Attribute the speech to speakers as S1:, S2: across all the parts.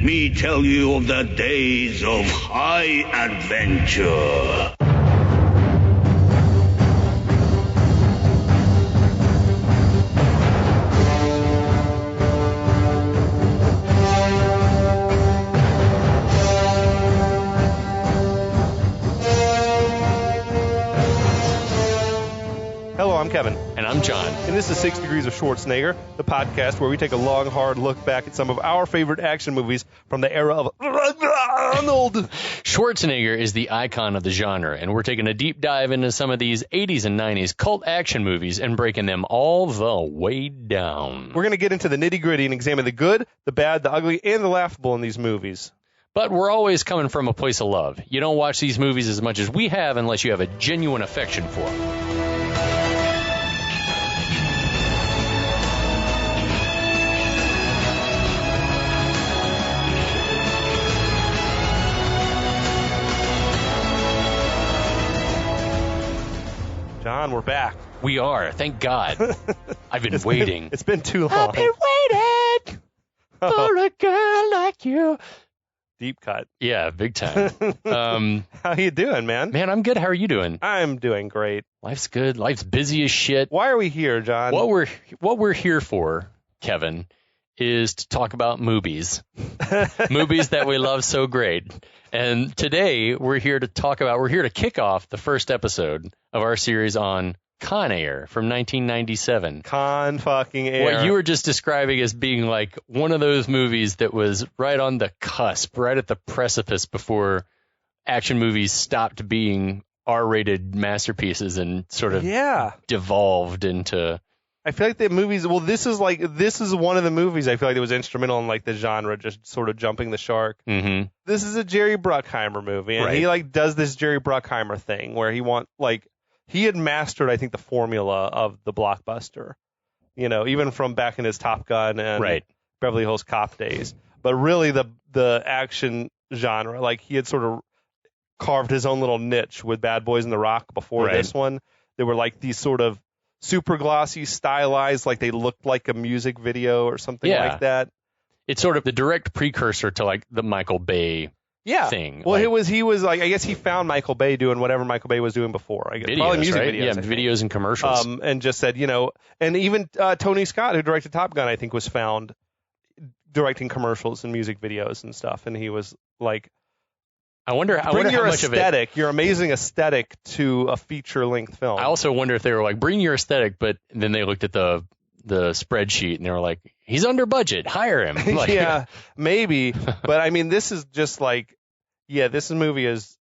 S1: let me tell you of the days of high adventure.
S2: Hello, I'm Kevin.
S3: And I'm John.
S2: And this is 6 Degrees of Schwarzenegger, the podcast where we take a long, hard look back at some of our favorite action movies from the era of Arnold.
S3: Schwarzenegger is the icon of the genre, and we're taking a deep dive into some of these 80s and 90s cult action movies and breaking them all the way down.
S2: We're going to get into the nitty-gritty and examine the good, the bad, the ugly, and the laughable in these movies.
S3: But we're always coming from a place of love. You don't watch these movies as much as we have unless you have a genuine affection for them.
S2: John, we're back.
S3: We are. Thank God. I've been waiting.
S2: It's been too long.
S3: I've been waiting for a girl like you.
S2: Deep cut.
S3: Yeah, big time.
S2: How you doing, man?
S3: Man, I'm good. How are you doing?
S2: I'm doing great.
S3: Life's good. Life's busy as shit.
S2: Why are we here, John?
S3: What we're here for, Kevin, is to talk about movies. Movies that we love so great. And today we're here to kick off the first episode of our series on Con Air from 1997.
S2: Con fucking Air.
S3: What you were just describing as being like one of those movies that was right on the cusp, right at the precipice before action movies stopped being R-rated masterpieces and sort of devolved into...
S2: I feel like the movies, this is one of the movies I feel like it was instrumental in like the genre, just sort of jumping the shark.
S3: Mm-hmm.
S2: This is a Jerry Bruckheimer movie, and he like does this Jerry Bruckheimer thing where he had mastered, I think, the formula of the blockbuster, even from back in his Top Gun and Beverly Hills Cop days. But really the action genre, like he had sort of carved his own little niche with Bad Boys and The Rock before this one. They were like these sort of super glossy, stylized, like they looked like a music video or something like that.
S3: It's sort of the direct precursor to like the Michael Bay thing.
S2: Well, he was like, I guess he found Michael Bay doing whatever Michael Bay was doing before. I guess
S3: videos,
S2: probably music videos.
S3: Yeah, videos and commercials.
S2: And just said, and even Tony Scott, who directed Top Gun, I think was found directing commercials and music videos and stuff. And he was like,
S3: I wonder how much of it,
S2: your amazing aesthetic to a feature-length film.
S3: I also wonder if they were like, bring your aesthetic, but then they looked at the spreadsheet and they were like, he's under budget, hire him. Like,
S2: yeah, maybe. But I mean, this is just like, this movie is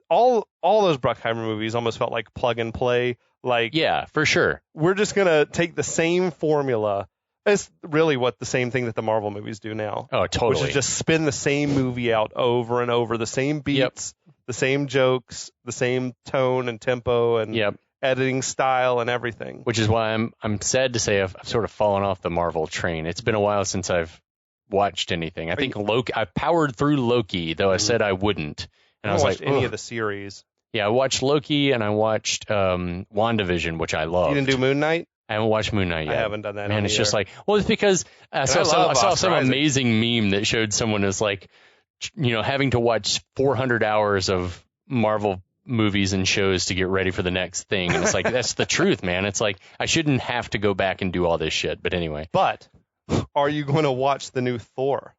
S2: all those Bruckheimer movies almost felt like plug and play. Like,
S3: yeah, for sure.
S2: We're just gonna take the same formula. It's really the same thing that the Marvel movies do now.
S3: Oh, totally.
S2: Which is just spin the same movie out over and over, the same beats, the same jokes, the same tone and tempo and editing style and everything.
S3: Which is why I'm sad to say I've sort of fallen off the Marvel train. It's been a while since I've watched anything. I think Loki. I powered through Loki, though I said I wouldn't. And I was like,
S2: any of the series.
S3: Yeah, I watched Loki and I watched WandaVision, which I loved.
S2: You didn't do Moon Knight?
S3: I haven't watched Moon Knight yet.
S2: I haven't done that.
S3: Man, it's just like, it's because I saw some amazing meme that showed someone as like, having to watch 400 hours of Marvel movies and shows to get ready for the next thing. And it's like, that's the truth, man. It's like, I shouldn't have to go back and do all this shit. But anyway.
S2: But are you going to watch the new Thor?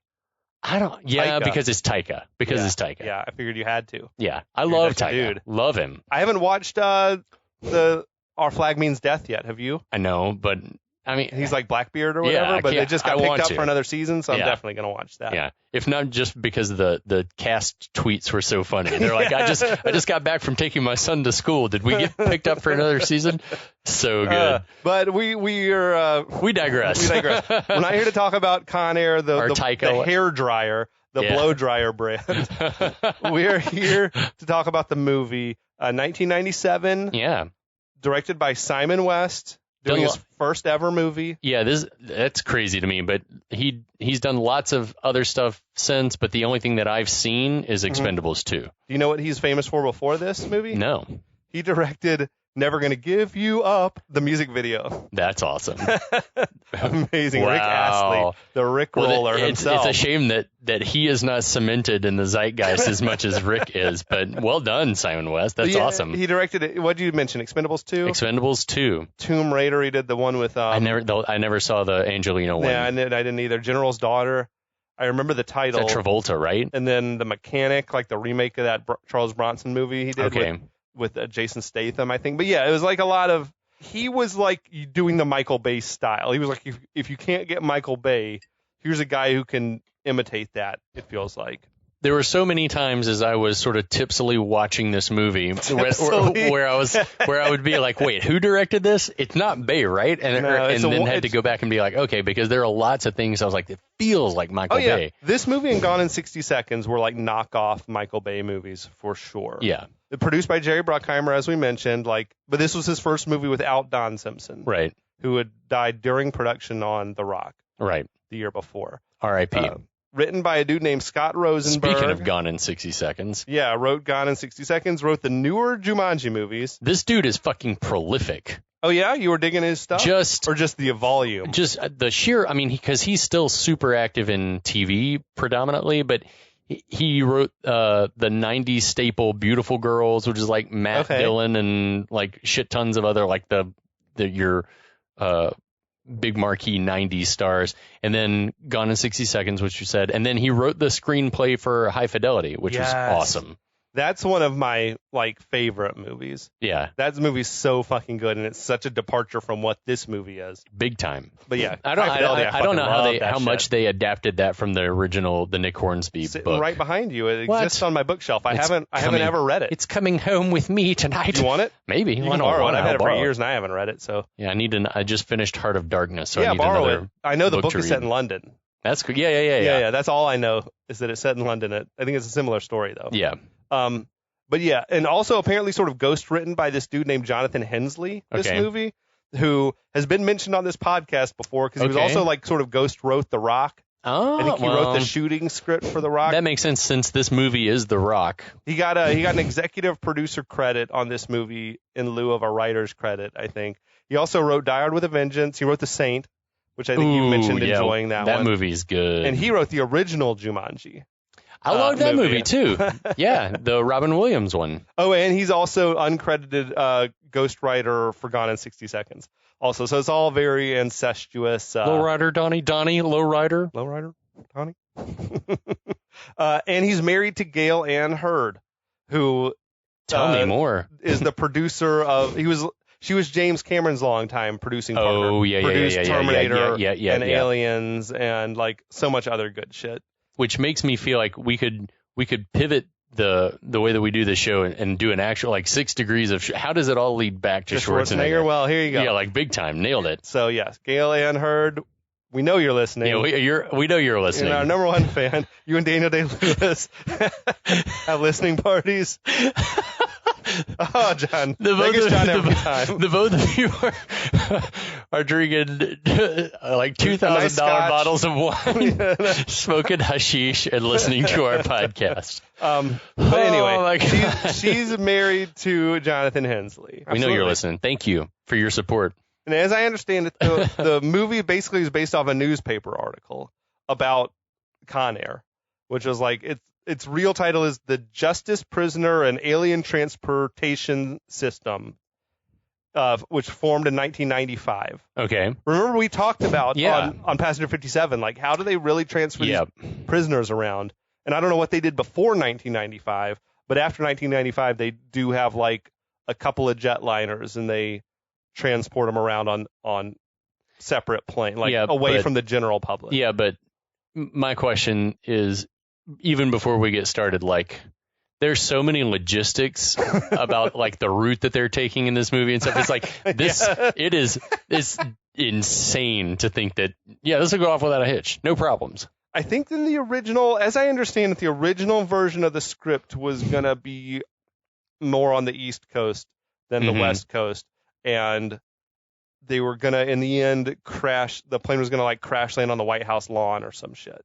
S3: I don't. Yeah,
S2: Taika.
S3: because it's Taika. It's Taika.
S2: Yeah, I figured you had to.
S3: Yeah, I love Taika.
S2: Dude.
S3: Love him.
S2: I haven't watched Our Flag Means Death yet. Have you?
S3: I know, but I mean,
S2: he's like Blackbeard or whatever, but it just got picked up for another season, so I'm definitely going to watch that.
S3: Yeah, if not just because the cast tweets were so funny. They're like, I just got back from taking my son to school. Did we get picked up for another season? So good.
S2: But we
S3: digress.
S2: We're not here to talk about Con Air, the hair dryer, the blow dryer brand. We are here to talk about the movie 1997.
S3: Yeah.
S2: Directed by Simon West, doing his first ever movie.
S3: Yeah, that's crazy to me, but he's done lots of other stuff since, but the only thing that I've seen is Expendables 2.
S2: Do you know what he's famous for before this movie?
S3: No.
S2: He directed Never Gonna Give You Up, the music video.
S3: That's awesome.
S2: Amazing.
S3: Wow.
S2: Rick Astley, the Rick Roller himself.
S3: It's a shame that he is not cemented in the zeitgeist as much as Rick is, but well done, Simon West. That's awesome.
S2: He directed it. What did you mention? Expendables 2?
S3: Expendables 2.
S2: Tomb Raider, he did the one with...
S3: I never saw the Angelina one.
S2: Yeah, I didn't either. General's Daughter. I remember the title.
S3: It's Travolta, right?
S2: And then The Mechanic, like the remake of that Charles Bronson movie he did with Jason Statham, I think. But yeah, it was like a lot of... He was like doing the Michael Bay style. He was like, if you can't get Michael Bay, here's a guy who can imitate that, it feels like.
S3: There were so many times as I was sort of tipsily watching this movie where I would be like, wait, who directed this? It's not Bay, right? And then had to go back and be like, okay, because there are lots of things I was like, it feels like Michael Bay.
S2: This movie and Gone in 60 Seconds were like knockoff Michael Bay movies for sure.
S3: Yeah.
S2: Produced by Jerry Bruckheimer, as we mentioned, but this was his first movie without Don Simpson.
S3: Right.
S2: Who had died during production on The Rock.
S3: Right.
S2: The year before.
S3: R.I.P.
S2: Written by a dude named Scott Rosenberg.
S3: Speaking of Gone in 60 Seconds.
S2: Yeah, wrote Gone in 60 Seconds, wrote the newer Jumanji movies.
S3: This dude is fucking prolific.
S2: Oh, yeah? You were digging his stuff? Or just the volume?
S3: Just the sheer, because he's still super active in TV predominantly, but he wrote the 90s staple Beautiful Girls, which is like Matt Dillon and like shit tons of other, like your big marquee 90s stars, and then Gone in 60 Seconds, which you said, and then he wrote the screenplay for High Fidelity, which was awesome.
S2: That's one of my favorite movies.
S3: Yeah,
S2: that movie's so fucking good, and it's such a departure from what this movie is.
S3: Big time.
S2: But yeah,
S3: I don't know how much they adapted that from the original, the Nick Hornsby book.
S2: Right behind you, it exists on my bookshelf. I haven't ever read it.
S3: It's coming home with me tonight.
S2: You want it?
S3: Maybe.
S2: You can borrow it. I've had it for years and I haven't read it. So
S3: yeah, I just finished Heart of Darkness. So
S2: yeah,
S3: I need
S2: borrow
S3: another
S2: it. I know the book is set in London.
S3: That's cool. Yeah.
S2: That's all I know is that it's set in London. I think it's a similar story though.
S3: Yeah.
S2: But yeah, and also apparently sort of ghost written by this dude named Jonathan Hensley, this movie, who has been mentioned on this podcast before because he was also sort of ghost wrote The Rock.
S3: Oh,
S2: I think he wrote the shooting script for The Rock.
S3: That makes sense since this movie is The Rock.
S2: He got an executive producer credit on this movie in lieu of a writer's credit, I think. He also wrote Die Hard with a Vengeance. He wrote The Saint, which I think you mentioned enjoying that one.
S3: That movie's good.
S2: And he wrote the original Jumanji.
S3: I love that movie too. Yeah, the Robin Williams one.
S2: Oh, and he's also uncredited ghostwriter for Gone in 60 Seconds. Also, so it's all very incestuous.
S3: Lowrider Donnie, Lowrider,
S2: Donnie. And he's married to Gail Ann Hurd, who
S3: tell me more
S2: is the producer of. She was James Cameron's longtime producing partner.
S3: Oh yeah,
S2: produced Terminator and
S3: yeah.
S2: Aliens and like so much other good shit.
S3: Which makes me feel like we could pivot the way that we do the show and do an actual 6 degrees of how does it all lead back to Schwarzenegger?
S2: Well, here you go.
S3: Yeah, big time, nailed it.
S2: So yes, Gail Ann Hurd, we know you're listening.
S3: Yeah, we know you're listening.
S2: You're our number one fan. You and Daniel Day-Lewis have listening parties. Oh, John.
S3: The both of you are drinking $2,000 bottles of wine, smoking hashish, and listening to our podcast.
S2: But anyway, she's married to Jonathan Hensley.
S3: We know you're listening. Thank you for your support.
S2: And as I understand it, the movie basically is based off a newspaper article about Con Air, which was its real title is The Justice Prisoner and Alien Transportation System, which formed in 1995.
S3: Okay.
S2: Remember we talked about on Passenger 57, how do they really transfer these prisoners around? And I don't know what they did before 1995, but after 1995, they do have a couple of jetliners and they transport them around on separate planes, away from the general public.
S3: Yeah, but my question is, even before we get started, there's so many logistics about the route that they're taking in this movie and stuff. It's it's insane to think that, this will go off without a hitch. No problems.
S2: I think in the original, as I understand it, the original version of the script was going to be more on the East Coast than the West Coast. And they were going to, in the end, the plane was going to crash land on the White House lawn or some shit.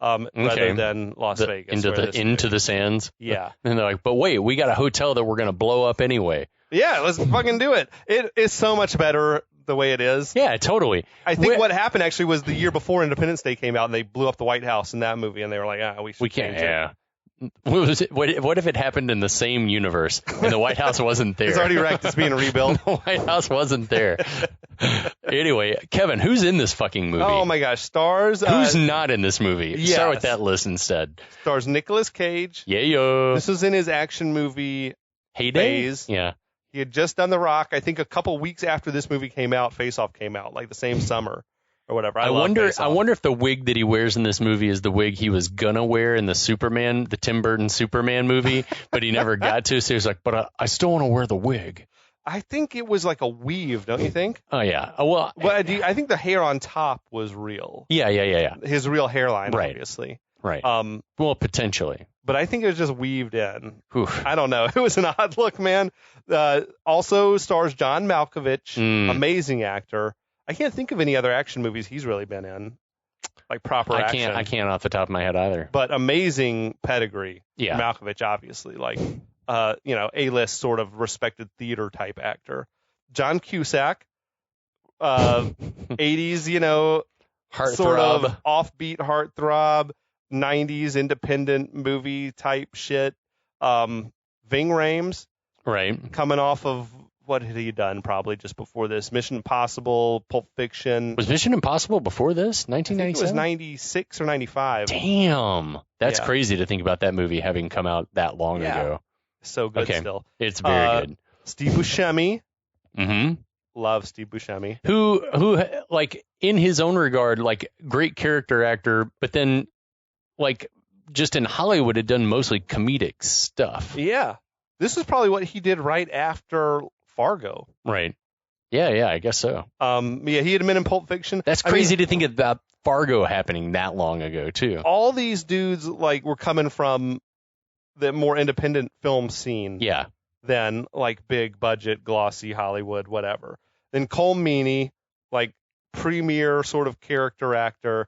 S2: rather than Las Vegas.
S3: Into the sands.
S2: Yeah.
S3: And they're like, but wait, we got a hotel that we're going to blow up anyway.
S2: Yeah, let's fucking do it. It is so much better the way it is.
S3: Yeah, totally.
S2: I think what happened actually was the year before Independence Day came out, and they blew up the White House in that movie, and they were like, we can't.
S3: Yeah. What if it happened in the same universe and the White House wasn't there?
S2: It's already wrecked. It's being rebuilt.
S3: The White House wasn't there. Anyway, Kevin, who's in this fucking movie?
S2: Oh my gosh, stars.
S3: Who's not in this movie?
S2: Yes.
S3: Start with that list instead.
S2: Stars Nicolas Cage.
S3: Yeah, yo.
S2: This was in his action movie
S3: Heydays. Yeah.
S2: He had just done The Rock. I think a couple weeks after this movie came out, Face Off came out, like the same summer or whatever. I wonder
S3: if the wig that he wears in this movie is the wig he was gonna wear in the Tim Burton Superman movie, but he never got to. So he was like, but I still want to wear the wig.
S2: I think it was like a weave, don't you think?
S3: Oh yeah. Well,
S2: I think the hair on top was real.
S3: Yeah.
S2: His real hairline,
S3: right.
S2: Obviously.
S3: Right. Well, potentially.
S2: But I think it was just weaved in.
S3: Oof.
S2: I don't know. It was an odd look, man. Also stars John Malkovich, amazing actor. I can't think of any other action movies he's really been in, like proper action.
S3: I can't off the top of my head either.
S2: But amazing pedigree.
S3: Yeah.
S2: Malkovich, obviously, like A-list sort of respected theater type actor. John Cusack, 80s, sort of offbeat heartthrob. 90s independent movie type shit. Ving Rhames,
S3: right?
S2: Coming off of what had he done? Probably just before this, Mission Impossible, Pulp Fiction.
S3: Was Mission Impossible before this? 1997.
S2: It was 96 or 95.
S3: Damn, that's crazy to think about that movie having come out that long ago.
S2: So good still.
S3: It's very good.
S2: Steve Buscemi.
S3: Mm-hmm.
S2: Love Steve Buscemi.
S3: Who like in his own regard, like great character actor, but then. Like, just in Hollywood, had done mostly comedic stuff.
S2: Yeah. This is probably what he did right after Fargo.
S3: Right. Yeah, I guess so.
S2: He had been in Pulp Fiction.
S3: That's crazy to think about Fargo happening that long ago, too.
S2: All these dudes, like, were coming from the more independent film scene.
S3: Yeah.
S2: Than, like, big budget, glossy Hollywood, whatever. Then Cole Meany, like, premier sort of character actor.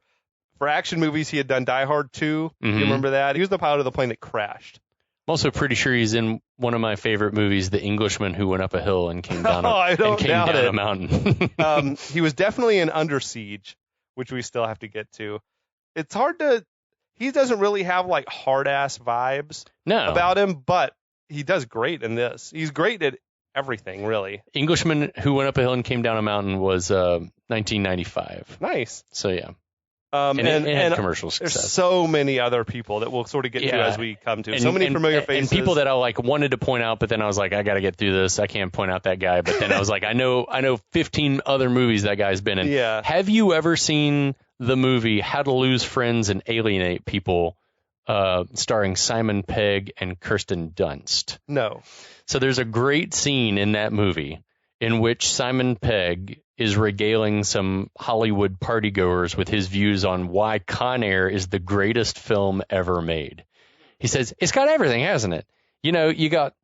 S2: For action movies, he had done Die Hard 2. Mm-hmm. You remember that? He was the pilot of the plane that crashed.
S3: I'm also pretty sure he's in one of my favorite movies, The Englishman Who Went Up a Hill and Came Down a Mountain.
S2: He was definitely in Under Siege, which we still have to get to. It's hard to... He doesn't really have, like, hard-ass vibes about him, but he does great in this. He's great at everything, really.
S3: Englishman Who Went Up a Hill and Came Down a Mountain was 1995.
S2: Nice.
S3: So, yeah. And commercial success.
S2: There's so many other people that we'll sort of get to as we come to. So many familiar faces.
S3: And people that I wanted to point out, but then I was like, I got to get through this. I can't point out that guy. But then I was like, I know 15 other movies that guy's been in.
S2: Yeah.
S3: Have you ever seen the movie How to Lose Friends and Alienate People, starring Simon Pegg and Kirsten Dunst?
S2: No.
S3: So there's a great scene in that movie in which Simon Pegg is regaling some Hollywood partygoers with his views on why Con Air is the greatest film ever made. He says, it's got everything, hasn't it? You got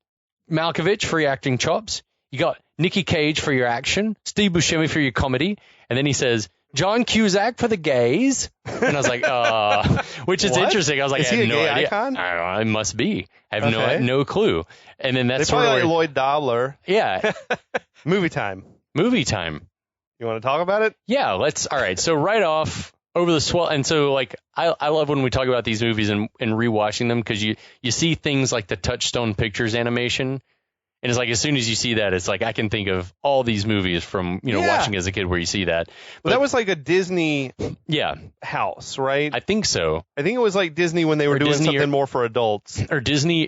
S3: Malkovich for your acting chops. You got Nicky Cage for your action. Steve Buscemi for your comedy. And then he says, John Cusack for the gays. And I was like, which is interesting. I was like,
S2: is
S3: I
S2: he
S3: have
S2: a
S3: no
S2: gay
S3: idea.
S2: icon?
S3: I don't know. It must be. I have no clue. And then that's
S2: sort of like Lloyd Dobler.
S3: Yeah.
S2: Movie time.
S3: You
S2: want to talk about it?
S3: Yeah, let's. All right. So right off over the swell. And so like, I love when we talk about these movies and rewatching them, because you see things like the Touchstone Pictures animation. And it's like, as soon as you see that, it's like, I can think of all these movies from, watching as a kid where you see that.
S2: But that was like a Disney house, right?
S3: I think so.
S2: I think it was like Disney when they were doing something more for adults.
S3: Or Disney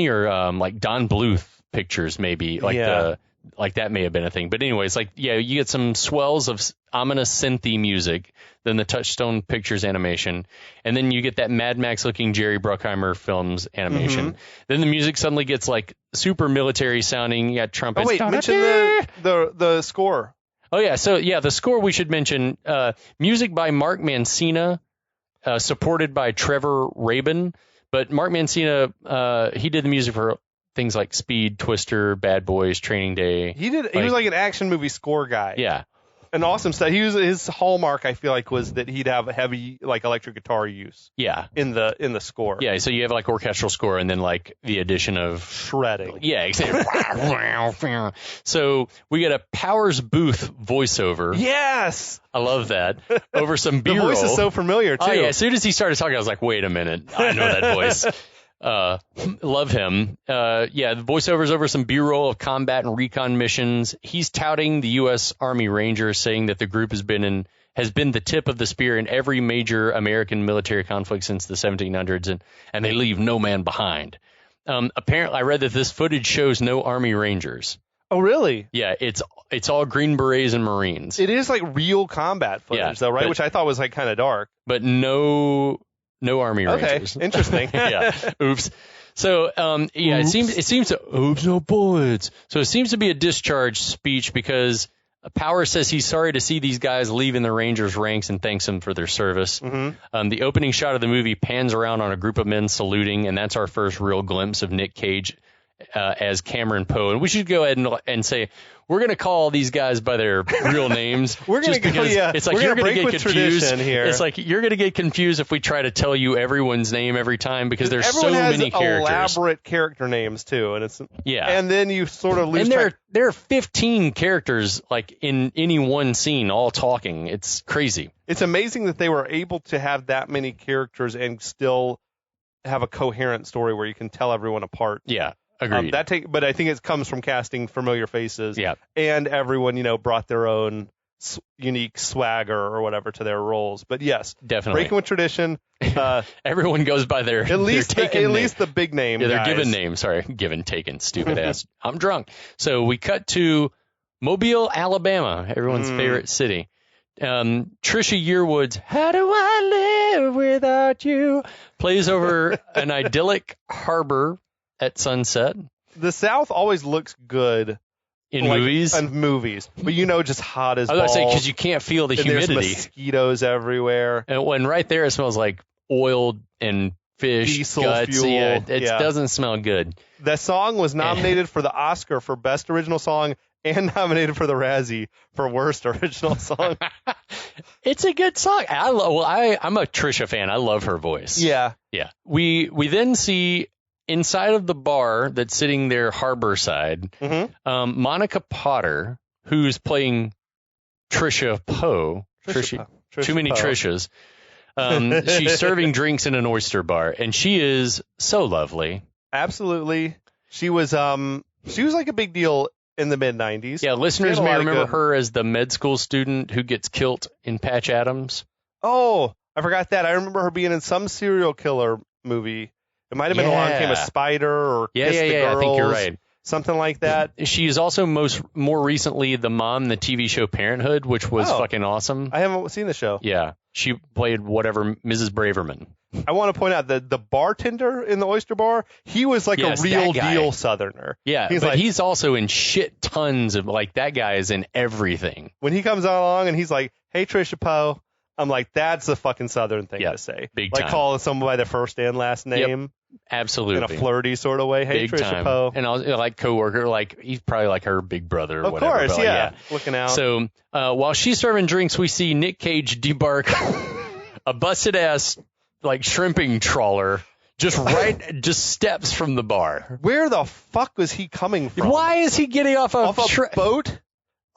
S3: or like Don Bluth Pictures, maybe. Like that may have been a thing. But anyways, like, you get some swells of ominous synthy music, then the Touchstone Pictures animation, and then you get that Mad Max looking Jerry Bruckheimer films animation. Mm-hmm. Then the music suddenly gets like super military sounding. You got trumpets.
S2: Oh wait, mention the score.
S3: Oh yeah, so the score we should mention. Music by Mark Mancina, supported by Trevor Rabin. But Mark Mancina, he did the music for things like Speed, Twister, Bad Boys, Training Day.
S2: He was like an action movie score guy.
S3: Yeah.
S2: an awesome set. His hallmark, I feel like, was that he'd have a heavy like electric guitar use.
S3: Yeah.
S2: In the score.
S3: Yeah. So you have like orchestral score and then like the addition of
S2: shredding.
S3: Yeah. Exactly. So we get a Powers Booth voiceover.
S2: Yes.
S3: I love that. Over some B-roll.
S2: The voice is so familiar too.
S3: Oh yeah. As soon as he started talking, I was like, wait a minute, I know that voice. Love him. The voiceovers over some B-roll of combat and recon missions. He's touting the U.S. Army Rangers, saying that the group has been the tip of the spear in every major American military conflict since the 1700s, and they leave no man behind. Apparently, I read that this footage shows no Army Rangers.
S2: Oh, really?
S3: Yeah, it's all Green Berets and Marines.
S2: It is like real combat footage, though, right? Which I thought was like kind of dark.
S3: But no Army Rangers.
S2: Okay, interesting.
S3: Yeah. Oops. So, it seems to, oops, no bullets. So it seems to be a discharge speech because Power says he's sorry to see these guys leaving the Rangers ranks and thanks them for their service. Mm-hmm. The opening shot of the movie pans around on a group of men saluting, and that's our first real glimpse of Nick Cage as Cameron Poe. And we should go ahead and say, we're going to call these guys by their real names.
S2: We're going to go, yeah.
S3: It's like you're going to get confused
S2: here.
S3: It's like you're going to get confused if we try to tell you everyone's name every time because there's so many characters.
S2: Elaborate character names too, and it's
S3: yeah.
S2: And then you sort of lose.
S3: And there are 15 characters like in any one scene, all talking. It's crazy.
S2: It's amazing that they were able to have that many characters and still have a coherent story where you can tell everyone apart.
S3: Yeah. Agreed.
S2: But I think it comes from casting familiar faces.
S3: Yeah.
S2: And everyone, brought their own unique swagger or whatever to their roles. But yes,
S3: definitely
S2: breaking with tradition.
S3: Everyone goes by their
S2: at least the big name.
S3: Yeah,
S2: they're
S3: given name. Sorry, taken. Stupid ass. I'm drunk. So we cut to Mobile, Alabama, everyone's favorite city. Trisha Yearwood's "How Do I Live Without You" plays over an idyllic harbor at sunset.
S2: The South always looks good
S3: in movies,
S2: but just hot as balls.
S3: I was going to say because you can't feel the humidity.
S2: There's mosquitoes everywhere,
S3: and when right there it smells like oil and fish,
S2: diesel
S3: guts.
S2: fuel.
S3: Yeah, it doesn't smell good.
S2: That song was nominated for the Oscar for Best Original Song and nominated for the Razzie for Worst Original Song.
S3: It's a good song. I'm a Trisha fan. I love her voice.
S2: Yeah.
S3: We then see inside of the bar that's sitting there harbor side, Monica Potter, who's playing Trisha Poe. Too many Trishas. She's serving drinks in an oyster bar, and she is so lovely.
S2: Absolutely. She was like a big deal in the mid-90s.
S3: Yeah, listeners may remember her as the med school student who gets killed in Patch Adams.
S2: Oh, I forgot that. I remember her being in some serial killer movie. It might have been Along Came a Spider or Kiss the Girls.
S3: I think you're right.
S2: Something like that.
S3: She is also more recently the mom in the TV show Parenthood, which was fucking awesome.
S2: I haven't seen the show.
S3: Yeah. She played Mrs. Braverman.
S2: I want to point out that the bartender in the oyster bar, he was like a real deal Southerner.
S3: Yeah, he's also in shit tons of, that guy is in everything.
S2: When he comes along and he's like, "Hey, Trisha Poe," I'm like, that's a fucking Southern thing to say.
S3: Big time.
S2: Like calling someone by their first and last name.
S3: Yep, absolutely.
S2: In a flirty sort of way. Hey,
S3: big
S2: Trisha
S3: time.
S2: Poe.
S3: And I coworker, he's probably like her big brother or
S2: of
S3: whatever.
S2: Of course, yeah. Looking out.
S3: So while she's serving drinks, we see Nick Cage debark a busted ass shrimping trawler just steps from the bar.
S2: Where the fuck was he coming from?
S3: Why is he getting off a
S2: boat?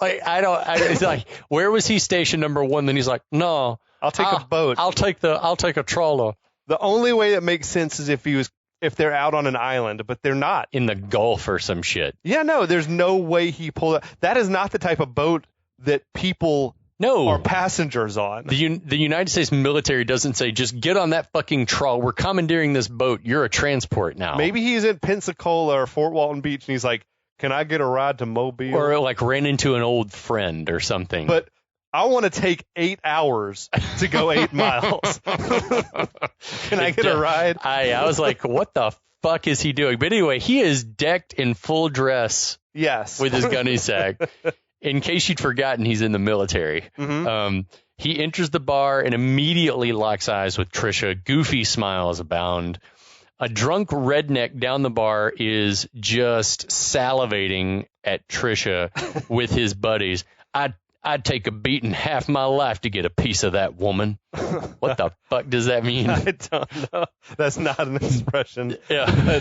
S3: It's like, where was he stationed, number one? Then he's like, no,
S2: I'll take a boat.
S3: I'll take a trawler.
S2: The only way that makes sense is if they're out on an island, but they're not.
S3: In the Gulf or some shit.
S2: Yeah, no, there's no way he pulled it. That is not the type of boat that people are passengers on.
S3: The United States military doesn't say, just get on that fucking trawler. We're commandeering this boat. You're a transport now.
S2: Maybe he's in Pensacola or Fort Walton Beach and he's like, can I get a ride to Mobile?
S3: Or ran into an old friend or something.
S2: But I want to take 8 hours to go 8 miles. Can I get a ride?
S3: I was like, what the fuck is he doing? But anyway, he is decked in full dress.
S2: Yes.
S3: With his gunny sack. In case you'd forgotten, he's in the military. Mm-hmm. He enters the bar and immediately locks eyes with Trisha. Goofy smiles abound. A drunk redneck down the bar is just salivating at Trisha with his buddies. I'd take a beating half my life to get a piece of that woman. What the fuck does that mean?
S2: I don't know. That's not an expression.
S3: Yeah.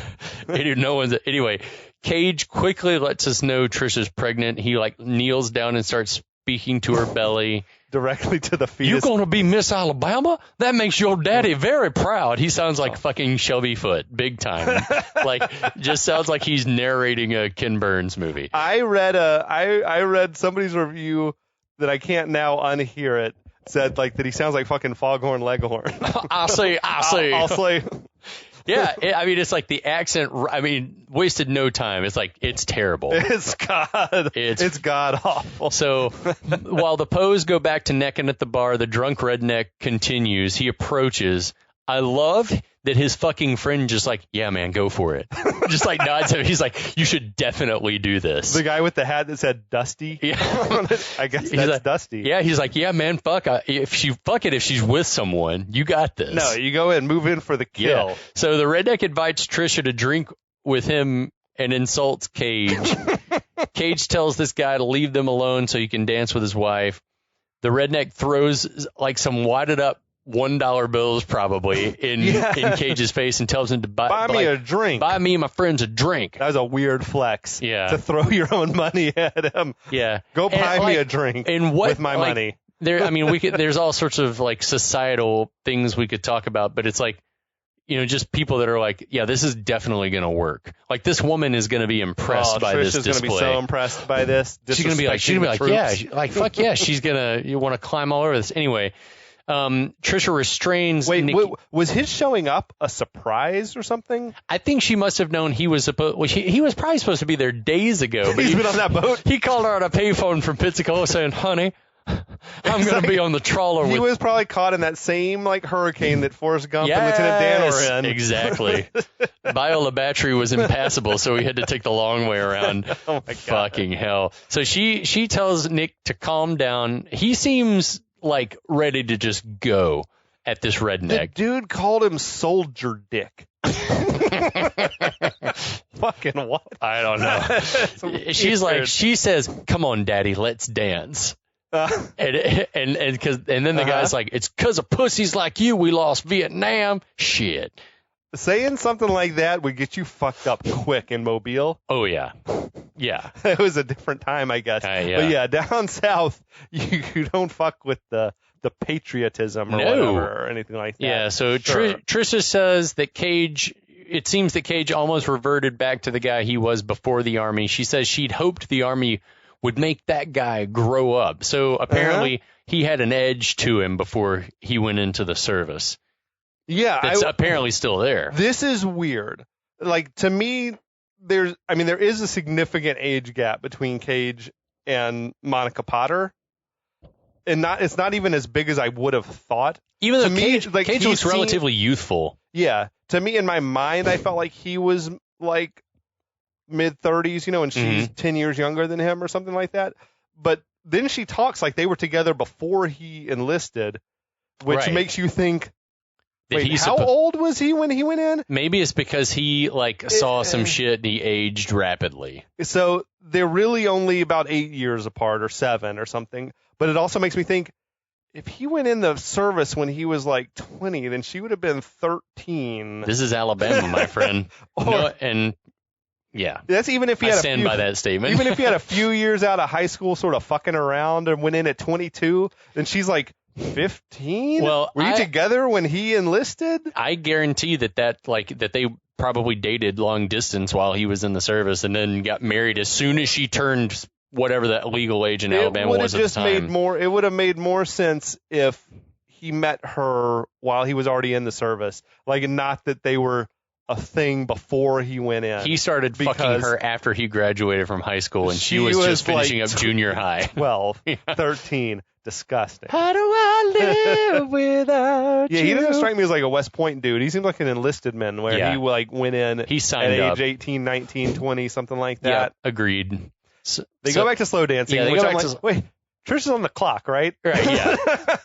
S3: Anyway, Cage quickly lets us know Trish is pregnant. He kneels down and starts speaking to her belly.
S2: Directly to the fetus.
S3: You gonna be Miss Alabama? That makes your daddy very proud. He sounds like fucking Shelby Foote, big time. Just sounds like he's narrating a Ken Burns movie.
S2: I read somebody's review that I can't now unhear it. Said that he sounds like fucking Foghorn Leghorn.
S3: I'll say. Yeah, it's like the accent. Wasted no time. It's terrible.
S2: It's god awful.
S3: So while the Poes go back to necking at the bar, the drunk redneck continues. He approaches. I love that his fucking friend just yeah, man, go for it. Just nods him. He's like, you should definitely do this.
S2: The guy with the hat that said Dusty.
S3: Yeah.
S2: I guess that's Dusty.
S3: Yeah, he's like, yeah, man, if she's with someone, you got this.
S2: No, you go in, move in for the kill.
S3: Yeah. So the redneck invites Trisha to drink with him and insults Cage. Cage tells this guy to leave them alone so he can dance with his wife. The redneck throws some wadded up $1 bills probably in Cage's face and tells him to buy
S2: me a drink.
S3: Buy me and my friends a drink.
S2: That was a weird flex.
S3: Yeah.
S2: To throw your own money at him.
S3: Yeah.
S2: Go buy me a drink with my money.
S3: There's all sorts of societal things we could talk about, but it's just people that are yeah, this is definitely going to work. This woman is going to be impressed by
S2: Trish
S3: this display.
S2: Trish is going to be so impressed by this.
S3: She's going to be yeah, fuck yeah. She's going to want to climb all over this. Anyway, Trisha restrains.
S2: Wait, was his showing up a surprise or something?
S3: I think she must have known he was supposed. Well, he was probably supposed to be there days ago. But
S2: he's been on that boat.
S3: He called her on a payphone from Pensacola saying, "Honey, I'm going to be on the trawler."
S2: He was probably caught in that same hurricane that Forrest Gump and Lieutenant Dan were in.
S3: Exactly. Biola Battery was impassable, so we had to take the long way around.
S2: Oh my God.
S3: Fucking hell! So she tells Nick to calm down. He seems ready to just go at this redneck.
S2: The dude called him Soldier Dick. Fucking what?
S3: I don't know. She says, "Come on, Daddy, let's dance." And then the guy's like, "It's 'cause of pussies like you we lost Vietnam." Shit.
S2: Saying something like that would get you fucked up quick in Mobile.
S3: Oh, yeah. Yeah.
S2: It was a different time, I guess.
S3: Yeah.
S2: But yeah, down south, you don't fuck with the patriotism or whatever or anything like that.
S3: Yeah, so
S2: sure.
S3: Trisha says that it seems that Cage almost reverted back to the guy he was before the Army. She says she'd hoped the Army would make that guy grow up. So apparently he had an edge to him before he went into the service.
S2: Yeah,
S3: it's apparently still there.
S2: This is weird. To me, there is a significant age gap between Cage and Monica Potter, and it's not even as big as I would have thought.
S3: Even though Cage looks relatively youthful.
S2: Yeah, to me, in my mind, I felt like he was mid-30s, and she's 10 years younger than him or something like that. But then she talks like they were together before he enlisted, which makes you think. Wait, how old was he when he went in?
S3: Maybe it's because he saw some shit and he aged rapidly.
S2: So they're really only about 8 years apart or 7 or something. But it also makes me think if he went in the service when he was 20, then she would have been 13.
S3: This is Alabama, my friend. Yeah.
S2: That's even if he had
S3: stand by that statement.
S2: Even if he had a few years out of high school sort of fucking around and went in at 22, then she's 15?
S3: Well,
S2: were you together when he enlisted?
S3: I guarantee that they probably dated long distance while he was in the service and then got married as soon as she turned whatever that legal age in Alabama was at the time.
S2: It would have made more sense if he met her while he was already in the service. Not that they were a thing before he went in.
S3: He started fucking her after he graduated from high school and she was just finishing up junior high.
S2: 12, 13. Disgusting.
S3: How do I live without you?
S2: Yeah, he doesn't strike me as a West Point dude. He seems like an enlisted man where he went in
S3: he signed
S2: at
S3: up.
S2: age 18, 19, 20, something like that.
S3: Yeah, agreed.
S2: They go back to slow dancing.
S3: Yeah,
S2: wait, Trish is on the clock, right?
S3: Right, yeah.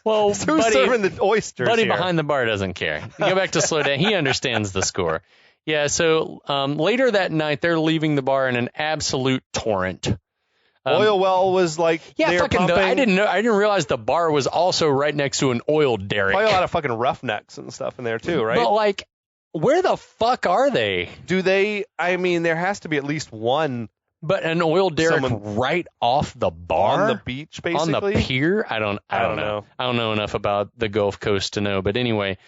S3: Well,
S2: so who's serving the oysters
S3: Buddy
S2: here?
S3: Behind the bar doesn't care. They go back to slow dance. He understands the score. Yeah, so later that night, they're leaving the bar in an absolute torrent.
S2: Oil well was like
S3: I didn't realize the bar was also right next to an oil derrick.
S2: Probably a lot of fucking roughnecks and stuff in there too, right?
S3: But like, where the fuck are they?
S2: Do they? I mean, there has to be at least one.
S3: But an oil derrick right off the bar
S2: on the beach, basically
S3: on the pier. I don't know. I don't know enough about the Gulf Coast to know. But anyway,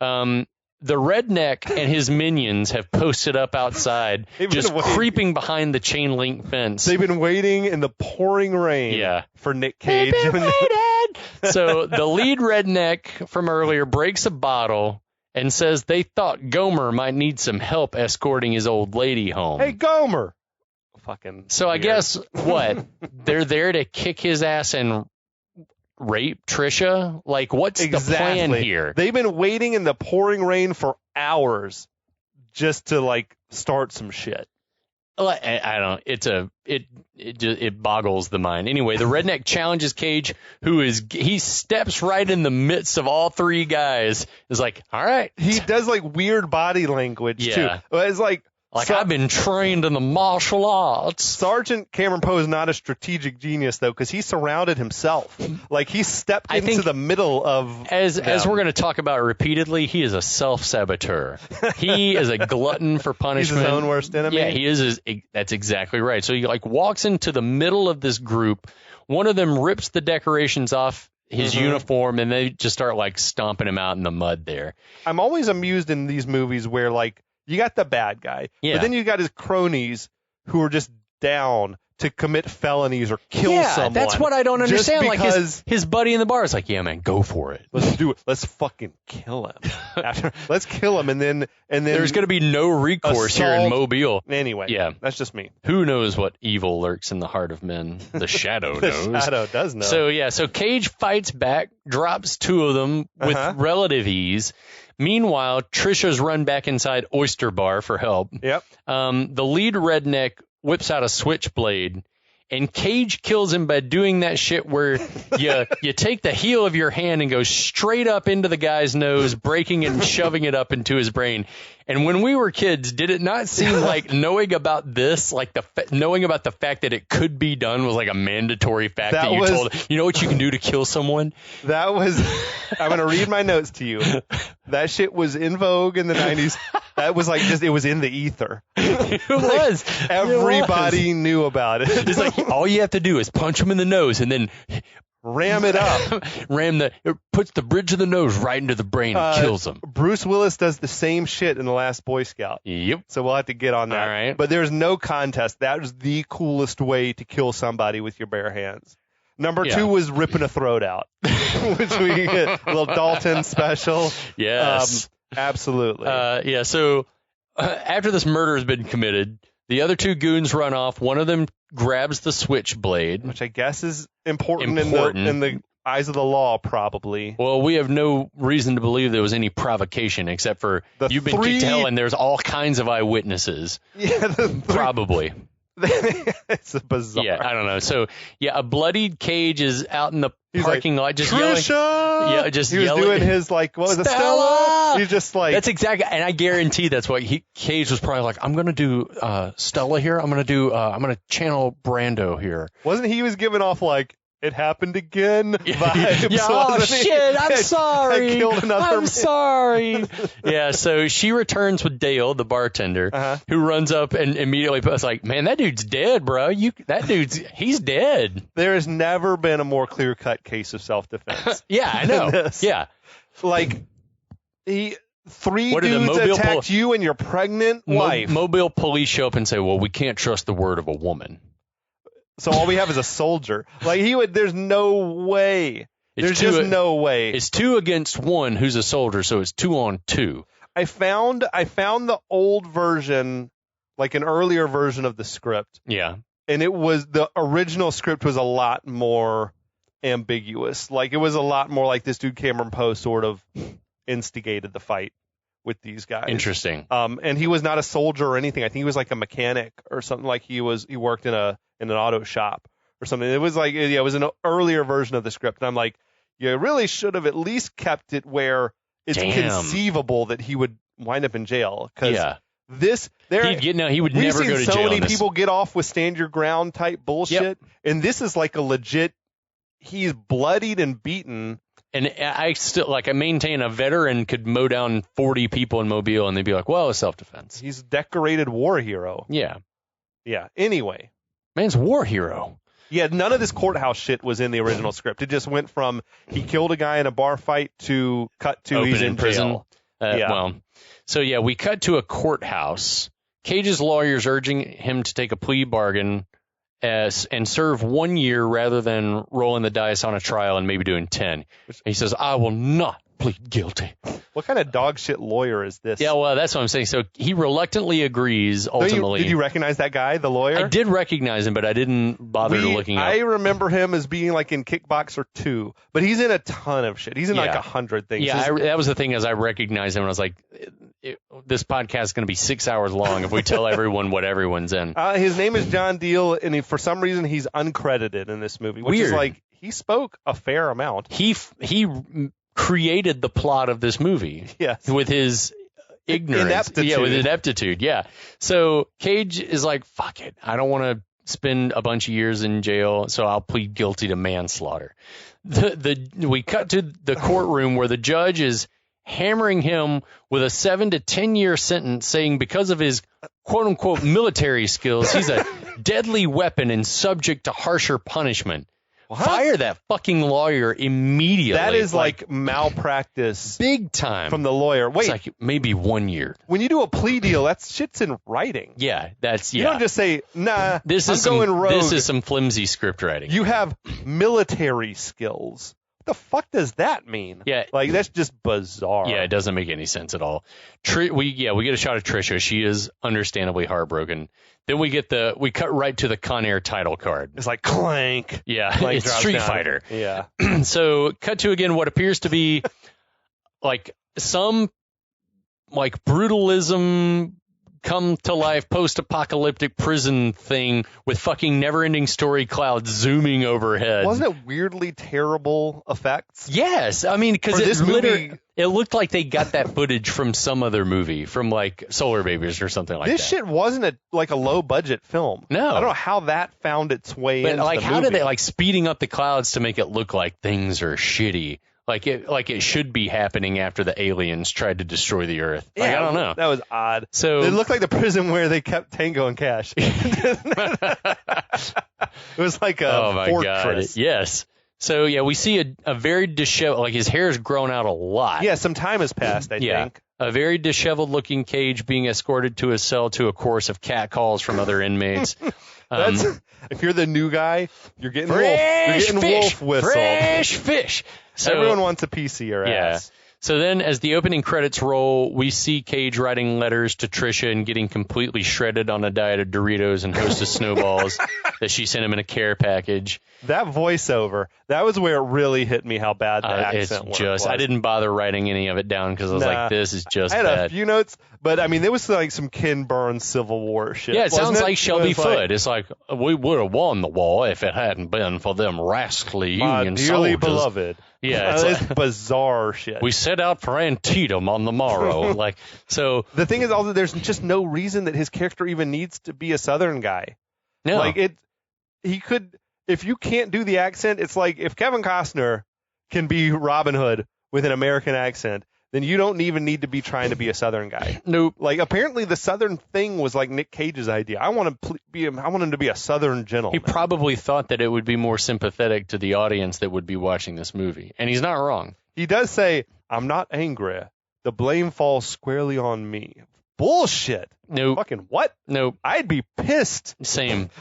S3: the redneck and his minions have posted up outside, just creeping behind the chain link fence.
S2: They've been waiting in the pouring rain for Nick Cage.
S3: They've been waiting. So the lead redneck from earlier breaks a bottle and says they thought Gomer might need some help escorting his old lady home.
S2: Hey, Gomer! Fucking
S3: so
S2: weird.
S3: I guess, what? They're there to kick his ass and rape Trisha? Like, what's the plan here?
S2: They've been waiting in the pouring rain for hours just to like start some shit.
S3: I don't. It boggles the mind. Anyway, the redneck challenges Cage, he steps right in the midst of all three guys. Is like, all right.
S2: He does like weird body language too. It's like.
S3: I've been trained in the martial arts.
S2: Sergeant Cameron Poe is not a strategic genius, though, because he surrounded himself. Like, he stepped into the middle of
S3: As we're going to talk about repeatedly, he is a self-saboteur. He is a glutton for punishment.
S2: He's his own worst enemy?
S3: Yeah, he is. That's exactly right. So he, walks into the middle of this group. One of them rips the decorations off his uniform, and they just start, stomping him out in the mud there.
S2: I'm always amused in these movies where, you got the bad guy, but then you got his cronies who are just down to commit felonies or kill someone.
S3: That's what I don't understand.
S2: Because
S3: his buddy in the bar is like, yeah, man, go for it.
S2: Let's do it. Let's fucking kill him. Let's kill him, and then
S3: there's going to be no recourse here in Mobile.
S2: Anyway, that's just me.
S3: Who knows what evil lurks in the heart of men? The Shadow knows.
S2: The Shadow does know.
S3: So Cage fights back, drops two of them with relative ease. Meanwhile, Trisha's run back inside Oyster Bar for help.
S2: Yep.
S3: The lead redneck whips out a switchblade, and Cage kills him by doing that shit where you take the heel of your hand and go straight up into the guy's nose, breaking it and shoving it up into his brain. And when we were kids, did it not seem like knowing about this, knowing about the fact that it could be done was like a mandatory fact that you told, you know what you can do to kill someone?
S2: That was, I'm going to read my notes to you. That shit was in vogue in the 90s. That was it was in the ether.
S3: It was.
S2: Everybody knew about it.
S3: It's like, all you have to do is punch him in the nose and then
S2: ram it up.
S3: It puts the bridge of the nose right into the brain and kills him.
S2: Bruce Willis does the same shit in The Last Boy Scout.
S3: Yep.
S2: So we'll have to get on that.
S3: All right.
S2: But there's no contest. That was the coolest way to kill somebody with your bare hands. Number 2 was ripping a throat out, which we get a little Dalton special.
S3: Yes.
S2: Absolutely.
S3: So after this murder has been committed, the other two goons run off. One of them grabs the switchblade,
S2: which I guess is important. In the eyes of the law, probably.
S3: Well, we have no reason to believe there was any provocation, except for you've been kicked to hell, and there's all kinds of eyewitnesses.
S2: Yeah,
S3: probably.
S2: It's bizarre.
S3: Yeah, I don't know. So, a bloodied Cage is out in the parking lot just
S2: Trisha!
S3: yelling. Yeah, just
S2: he was
S3: yelling.
S2: doing his, what was it, Stella? He's just like...
S3: That's exactly, and I guarantee that's what Cage was probably like, I'm going to do Stella here. I'm going to channel Brando here.
S2: Wasn't he was giving off, it happened again vibes.
S3: Yeah, oh, shit, I'm sorry.
S2: I killed another man.
S3: Sorry. Yeah, so she returns with Dale, the bartender, who runs up and immediately puts like, man, that dude's dead, bro. He's dead.
S2: There has never been a more clear-cut case of self-defense.
S3: Yeah, I know. Yeah.
S2: Three dudes attacked you and your pregnant wife.
S3: Mobile police show up and say, well, we can't trust the word of a woman.
S2: So all we have is a soldier. There's no way. There's just no way.
S3: It's 2 against 1 who's a soldier, so it's 2 on 2.
S2: I found the old version, an earlier version of the script.
S3: Yeah.
S2: And the original script was a lot more ambiguous. It was a lot more like this dude Cameron Poe sort of instigated the fight with these guys.
S3: Interesting.
S2: And he was not a soldier or anything. I think he was like a mechanic or something. He worked in an auto shop or something. It was it was an earlier version of the script. And I'm like, you really should have at least kept it where it's conceivable that he would wind up in jail. Because
S3: he would never go to jail.
S2: We've seen so many people get off with stand your ground type bullshit, and this is like a legit. He's bloodied and beaten.
S3: And I maintain a veteran could mow down 40 people in Mobile, and they'd be like, well, it's self-defense.
S2: He's a decorated war hero.
S3: Yeah.
S2: Yeah. Anyway.
S3: Man's war hero.
S2: Yeah, none of this courthouse shit was in the original script. It just went from he killed a guy in a bar fight to cut to he's in prison.
S3: We cut to a courthouse. Cage's lawyers urging him to take a plea bargain and serve 1 year rather than rolling the dice on a trial and maybe doing 10. He says, I will not plead guilty.
S2: What kind of dog shit lawyer is this?
S3: Yeah, well, that's what I'm saying. So he reluctantly agrees ultimately.
S2: Did you recognize that guy, the lawyer?
S3: I did recognize him, but I didn't bother looking up.
S2: I remember him as being like in Kickboxer 2, but he's in a ton of shit. He's in like 100 things.
S3: Yeah, that was the thing is I recognized him and I was like, this podcast is going to be 6 hours long if we tell everyone what everyone's in.
S2: His name is John Deal, and for some reason he's uncredited in this movie, which is like he spoke a fair amount.
S3: He created the plot of this movie with his ignorance. With ineptitude. Yeah. So Cage is like, fuck it. I don't want to spend a bunch of years in jail, so I'll plead guilty to manslaughter. We cut to the courtroom where the judge is hammering him with a 7 to 10 year sentence, saying because of his quote unquote military skills, he's a deadly weapon and subject to harsher punishment. What? Fire that fucking lawyer immediately.
S2: That is like malpractice.
S3: Big time.
S2: From the lawyer. Wait.
S3: It's like maybe 1 year.
S2: When you do a plea deal, that shit's in writing.
S3: Yeah,
S2: You don't just say, nah, going rogue.
S3: This is some flimsy script writing.
S2: You have military skills. What the fuck does that mean?
S3: Yeah.
S2: Like, that's just bizarre.
S3: Yeah, it doesn't make any sense at all. We get a shot of Trisha. She is understandably heartbroken. Then we cut right to the Con Air title card.
S2: It's like clank.
S3: Yeah, it's Street Fighter.
S2: Yeah.
S3: So cut to again what appears to be like some like brutalism come to life post-apocalyptic prison thing with fucking never-ending story clouds zooming overhead.
S2: Wasn't it weirdly terrible effects?
S3: Yes. I mean, because it looked like they got that footage from some other movie, from like Solar Babies or something like that.
S2: This shit wasn't a low-budget film.
S3: No.
S2: I don't know how that found its way into the movie. But
S3: how did they speeding up the clouds to make it look like things are shitty? Like it should be happening after the aliens tried to destroy the Earth. I don't know.
S2: That was odd.
S3: So
S2: it looked like the prison where they kept Tango and Cash. It was like a fortress.
S3: God. Yes. So we see a very disheveled, like his hair's grown out a lot.
S2: Yeah, some time has passed, I think.
S3: A very disheveled looking Cage being escorted to his cell to a chorus of catcalls from other inmates.
S2: If you're the new guy, you're getting wolf whistle.
S3: Fresh fish. So,
S2: everyone wants a piece of your ass.
S3: So then as the opening credits roll, we see Cage writing letters to Trisha and getting completely shredded on a diet of Doritos and Hostess snowballs that she sent him in a care package.
S2: That voiceover, that was where it really hit me how bad the accent was.
S3: I didn't bother writing any of it down because I was like, this is just bad.
S2: I had a few notes, but I mean, there was like some Ken Burns Civil War shit.
S3: Yeah, it sounds like Shelby Foote. It's like, we would have won the war if it hadn't been for them rascally Union soldiers.
S2: Dearly beloved.
S3: Yeah,
S2: it's bizarre shit.
S3: We set out for Antietam on the morrow. So
S2: the thing is, also, there's just no reason that his character even needs to be a Southern guy.
S3: No,
S2: he could. If you can't do the accent, it's like if Kevin Costner can be Robin Hood with an American accent, then you don't even need to be trying to be a Southern guy.
S3: Nope.
S2: Like apparently the Southern thing was like Nick Cage's idea. I want him to be a Southern gentleman.
S3: He probably thought that it would be more sympathetic to the audience that would be watching this movie, and he's not wrong.
S2: He does say, "I'm not angry. The blame falls squarely on me." Bullshit.
S3: Nope.
S2: Fucking what?
S3: Nope.
S2: I'd be pissed.
S3: Same.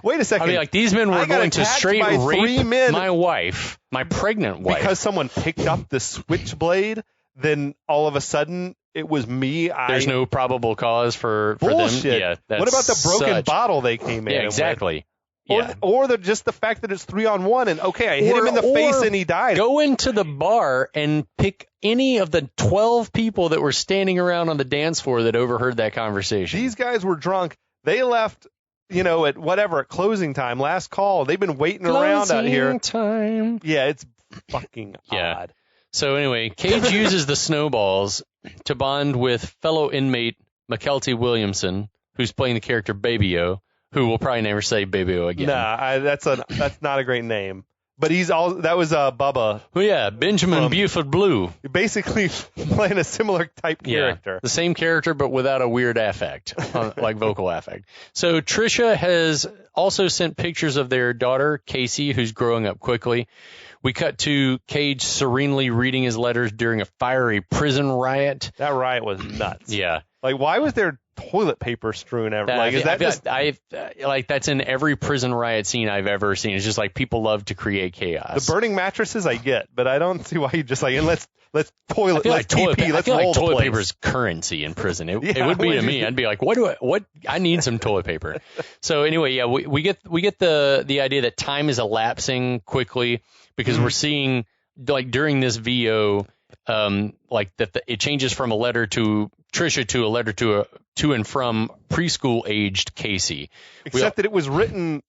S2: Wait a second.
S3: I mean, like these men were going to straight rape my wife, my pregnant wife,
S2: because someone picked up the switchblade. Then all of a sudden it was me.
S3: There's no probable cause for them. Yeah.
S2: What about the broken bottle they came in?
S3: Yeah, exactly.
S2: With? Or just the fact that it's 3-on-1 and I hit him in the face and he died.
S3: Go into the bar and pick any of the 12 people that were standing around on the dance floor that overheard that conversation.
S2: These guys were drunk. They left, at closing time, last call. They've been waiting around out here.
S3: Closing time.
S2: Yeah, it's fucking odd.
S3: So anyway, Cage uses the snowballs to bond with fellow inmate McKelty Williamson, who's playing the character Baby-O, who will probably never say Baby-O again.
S2: Nah, that's not a great name. But that was Bubba.
S3: Oh yeah, Benjamin Buford Blue.
S2: Basically playing a similar type character.
S3: Yeah, the same character, but without a weird affect, like vocal affect. So Trisha has also sent pictures of their daughter, Casey, who's growing up quickly. We cut to Cage serenely reading his letters during a fiery prison riot.
S2: That riot was nuts.
S3: Yeah.
S2: Like, why was there toilet paper strewn everywhere?
S3: That's in every prison riot scene I've ever seen. It's just like people love to create chaos.
S2: The burning mattresses I get, but I don't see why you just and let's toilet,
S3: let's TP, let's roll the place. Toilet paper's currency in prison. It would be to me. I'd be like, what? I need some toilet paper. So anyway, we get the idea that time is elapsing quickly because we're seeing like during this VO. It changes from a letter to Trisha to a letter to and from preschool aged Casey.
S2: Except that it was written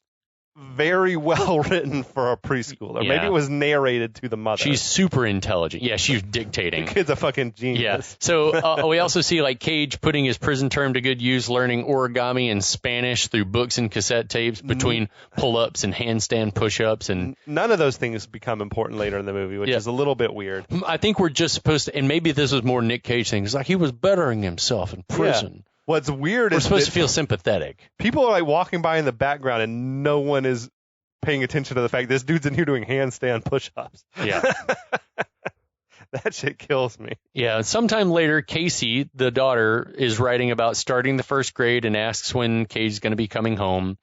S2: very well written for a preschooler. Yeah. Maybe it was narrated to the mother.
S3: She's super intelligent. Yeah, she's dictating.
S2: The kid's a fucking genius.
S3: Yeah. So we also see like Cage putting his prison term to good use, learning origami and Spanish through books and cassette tapes between pull-ups and handstand push-ups. And
S2: none of those things become important later in the movie, which is a little bit weird.
S3: I think we're just supposed to, and maybe this was more Nick Cage thing. It's like he was bettering himself in prison.
S2: Yeah. What's weird is
S3: we're supposed to feel sympathetic.
S2: People are like walking by in the background and no one is paying attention to the fact this dude's in here doing handstand push-ups.
S3: Yeah.
S2: That shit kills me.
S3: Yeah. Sometime later, Casey, the daughter, is writing about starting the first grade and asks when Cage's going to be coming home.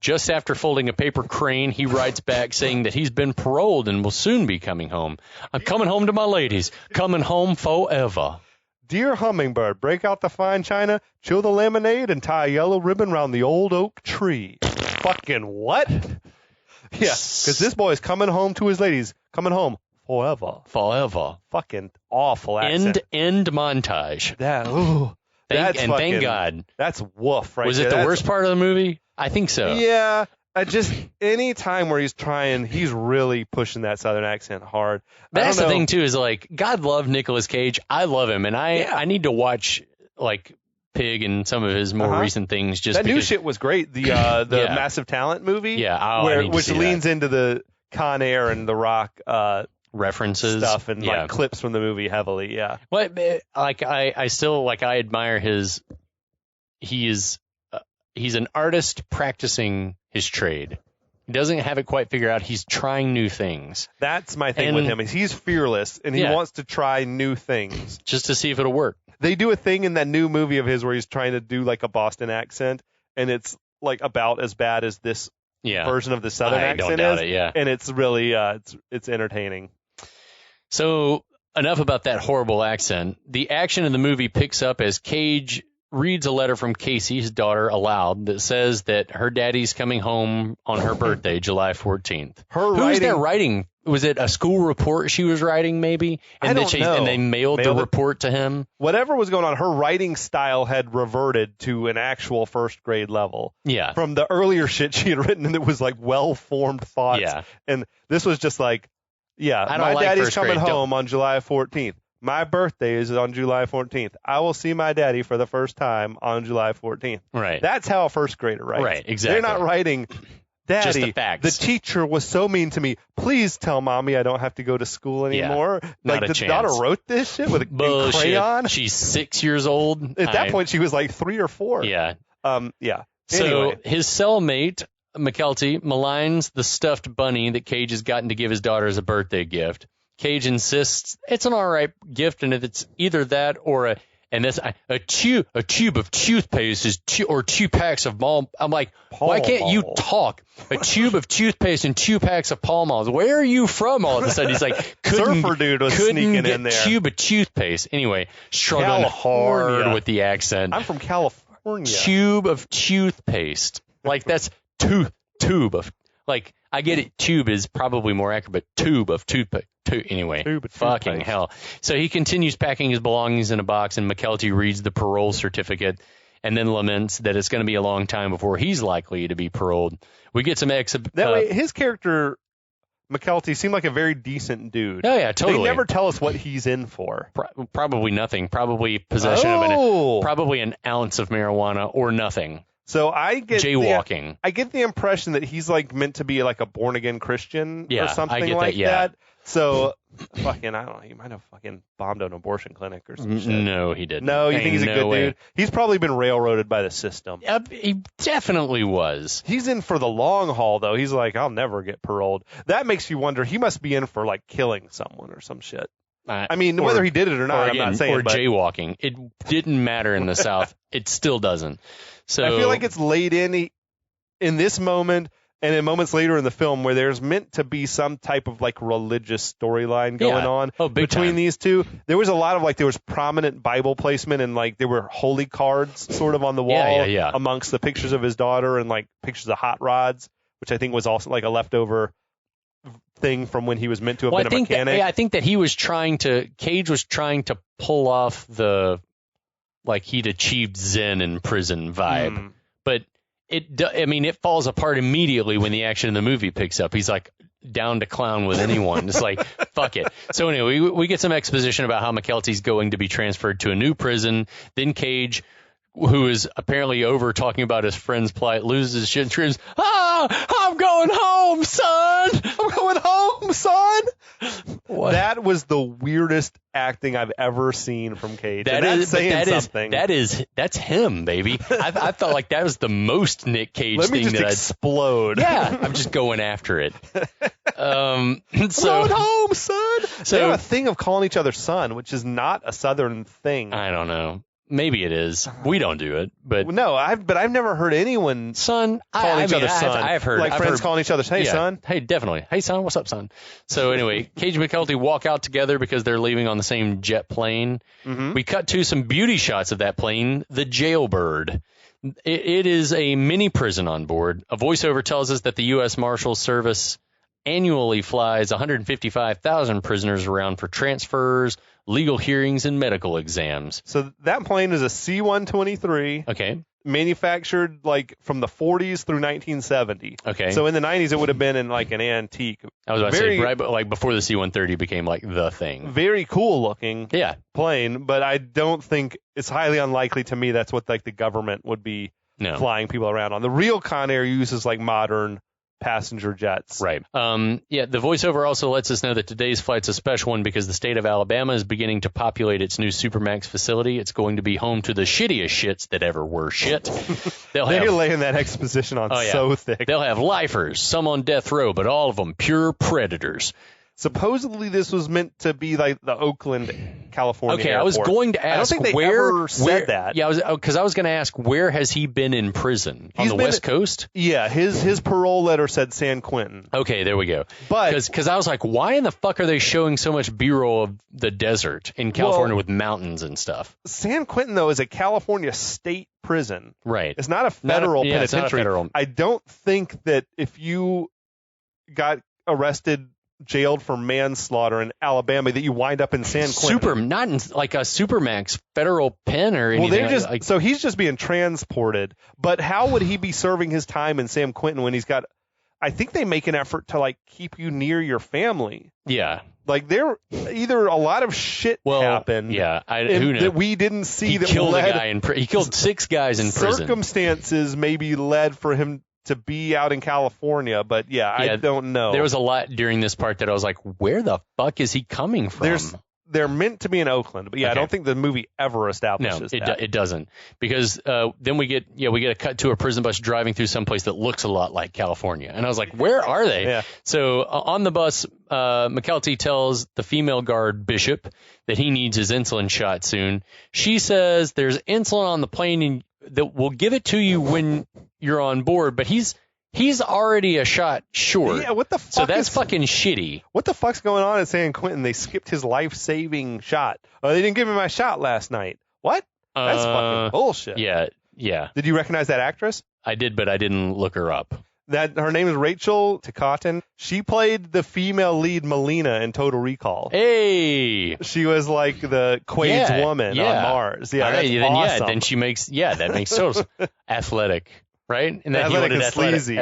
S3: Just after folding a paper crane, he writes back saying that he's been paroled and will soon be coming home. I'm coming home to my ladies. Coming home forever.
S2: Dear Hummingbird, break out the fine china, chill the lemonade, and tie a yellow ribbon around the old oak tree. Fucking what? Yeah, because this boy is coming home to his ladies. Coming home forever.
S3: Forever.
S2: Fucking awful accent.
S3: End montage.
S2: Thank
S3: God.
S2: That's woof right there.
S3: Was it the worst part of the movie? I think so.
S2: Yeah. Any time where he's really pushing that southern accent hard.
S3: That's the thing, too, is like, God love Nicolas Cage. I love him, and I need to watch, like, Pig and some of his more recent things. Just
S2: that new shit was great. The Massive Talent movie.
S3: Yeah.
S2: Which leans into the Con Air and The Rock
S3: references
S2: stuff and like clips from the movie heavily. Yeah.
S3: Well, like I still like I admire his. He's an artist practicing his trade. He doesn't have it quite figured out. He's trying new things.
S2: That's my thing with him. Is he's fearless and he wants to try new things
S3: just to see if it'll work.
S2: They do a thing in that new movie of his where he's trying to do like a Boston accent, and it's like about as bad as this version of the Southern accent
S3: doubt
S2: is.
S3: It,
S2: and it's really it's entertaining.
S3: So enough about that horrible accent. The action in the movie picks up as Cage reads a letter from Casey, his daughter, aloud that says that her daddy's coming home on her birthday, July 14th. Who's that writing? Was it a school report she was writing, maybe? And
S2: I don't know.
S3: And they mailed the report to him?
S2: Whatever was going on, her writing style had reverted to an actual first grade level.
S3: Yeah.
S2: From the earlier shit she had written, and it was like well-formed thoughts.
S3: Yeah.
S2: And this was just like, my daddy's coming home on July 14th. My birthday is on July 14th. I will see my daddy for the first time on July 14th.
S3: Right.
S2: That's how a first grader writes.
S3: Right, exactly.
S2: They're not writing, Daddy,
S3: just the facts.
S2: The teacher was so mean to me. Please tell Mommy I don't have to go to school anymore.
S3: Yeah, not
S2: like,
S3: a chance.
S2: The daughter wrote this shit with a crayon?
S3: She's 6 years old.
S2: At that point, she was like 3 or 4.
S3: Yeah.
S2: Yeah.
S3: So
S2: anyway.
S3: His cellmate, McKelty, maligns the stuffed bunny that Cage has gotten to give his daughter as a birthday gift. Cage insists it's an all right gift, and if it's either that or a tube of toothpaste or 2 packs of Pall. I'm like, why can't you talk? A tube of toothpaste and 2 packs of Pall Malls. Where are you from? All of a sudden, he's like,
S2: Surfer dude was sneaking in there.
S3: Tube of toothpaste. Anyway, struggling hard with the accent.
S2: I'm from California.
S3: Tube of toothpaste. Like that's tube of. Like, I get it, tube is probably more accurate, but tube of toothpaste. Anyway, fucking hell. So he continues packing his belongings in a box, and McKelty reads the parole certificate and then laments that it's going to be a long time before he's likely to be paroled. We get some
S2: That way, his character McKelty seemed like a very decent dude.
S3: Oh, yeah, totally.
S2: They never tell us what he's in for.
S3: Probably nothing. Probably possession of probably an ounce of marijuana or nothing.
S2: So I get
S3: jaywalking.
S2: I get the impression that he's like meant to be like a born again Christian or something like that. So fucking, I don't know. He might have fucking bombed an abortion clinic or some shit.
S3: No, he didn't.
S2: No, you think he's a good dude? He's probably been railroaded by the system.
S3: He definitely was.
S2: He's in for the long haul, though. He's like, I'll never get paroled. That makes you wonder. He must be in for like killing someone or some shit. I mean, whether he did it or not, I'm not saying.
S3: Or jaywalking. It didn't matter in the South. It still doesn't. So
S2: I feel like it's laid in this moment and in moments later in the film where there's meant to be some type of like religious storyline going on between these two. There was a lot of like, there was prominent Bible placement and like there were holy cards sort of on the wall amongst the pictures of his daughter and like pictures of hot rods, which I think was also like a leftover thing from when he was meant to have been a mechanic.
S3: I think that Cage was trying to pull off the, like he'd achieved Zen in prison vibe, but it falls apart immediately when the action in the movie picks up. He's like down to clown with anyone. It's like, fuck it. So anyway, we get some exposition about how McKelty's going to be transferred to a new prison. Then Cage, who is apparently over talking about his friend's plight, loses his shit and screams, I'm going home, son!
S2: I'm going home, son! What? That was the weirdest acting I've ever seen from Cage. That's
S3: him, baby. I felt like that was the most Nick Cage
S2: thing.
S3: Let me
S2: just explode.
S3: I'm just going after it.
S2: Going home, son! So, they have a thing of calling each other son, which is not a Southern thing.
S3: I don't know. Maybe it is. We don't do it, but
S2: no. I've never heard anyone
S3: calling
S2: each other son.
S3: I've heard
S2: friends calling each other, hey son.
S3: Hey, definitely. Hey son, what's up, son? So anyway, Cage and McKelty walk out together because they're leaving on the same jet plane. Mm-hmm. We cut to some beauty shots of that plane, the Jailbird. It is a mini prison on board. A voiceover tells us that the U.S. Marshals Service annually flies 155,000 prisoners around for transfers, legal hearings, and medical exams.
S2: So that plane is a C-123.
S3: Okay.
S2: Manufactured like from the 40s through 1970.
S3: Okay.
S2: So in the 90s, it would have been in like an antique.
S3: I was about to say, right, but like before the C-130 became like the thing.
S2: Very cool looking plane, but I don't think it's highly unlikely to me that's what like the government would be flying people around on. The real Con Air uses like modern passenger jets.
S3: Right. The voiceover also lets us know that today's flight's a special one because the state of Alabama is beginning to populate its new Supermax facility. It's going to be home to the shittiest shits that ever were shit.
S2: They're laying that exposition on so thick.
S3: They'll have lifers, some on death row, but all of them pure predators.
S2: Supposedly this was meant to be like the Oakland, California airport.
S3: I was going to ask
S2: I don't think they ever said that.
S3: Yeah, because I was going to ask, where has he been in prison? On the West Coast?
S2: Yeah, his parole letter said San Quentin.
S3: Okay, there we go.
S2: But
S3: because I was like, why in the fuck are they showing so much B-roll of the desert in California with mountains and stuff?
S2: San Quentin, though, is a California state prison.
S3: Right.
S2: It's not a federal penitentiary.
S3: It's not a federal.
S2: I don't think that if you got arrested, jailed for manslaughter in Alabama, that you wind up in San Quentin.
S3: Not in like a Supermax federal pen or anything.
S2: Well, so he's just being transported. But how would he be serving his time in San Quentin when he's got? I think they make an effort to like keep you near your family.
S3: Yeah.
S2: Like there, either a lot of shit happened.
S3: Yeah, who knows?
S2: That we didn't see.
S3: He killed a guy in prison. He killed 6 guys in prison.
S2: Circumstances maybe led for him to be out in California, but I don't know.
S3: There was a lot during this part that I was like, where the fuck is he coming from?
S2: They're meant to be in Oakland, but I don't think the movie ever establishes that.
S3: It doesn't, because then we get a cut to a prison bus driving through someplace that looks a lot like California, and I was like, where are they?
S2: Yeah.
S3: So on the bus, McKelty tells the female guard Bishop that he needs his insulin shot soon. She says there's insulin on the plane and that we'll give it to you when you're on board, but he's already a shot short.
S2: Yeah, what the fuck?
S3: So that's fucking shitty.
S2: What the fuck's going on at San Quentin? They skipped his life-saving shot. Oh, they didn't give me my shot last night. What? That's fucking bullshit.
S3: Yeah.
S2: Did you recognize that actress?
S3: I did, but I didn't look her up.
S2: Her name is Rachel Ticotin. She played the female lead Melina in Total Recall.
S3: Hey!
S2: She was like the Quaid's woman on Mars. Yeah, that's awesome.
S3: Then she makes, that makes total athletic, right?
S2: And that athletic and sleazy.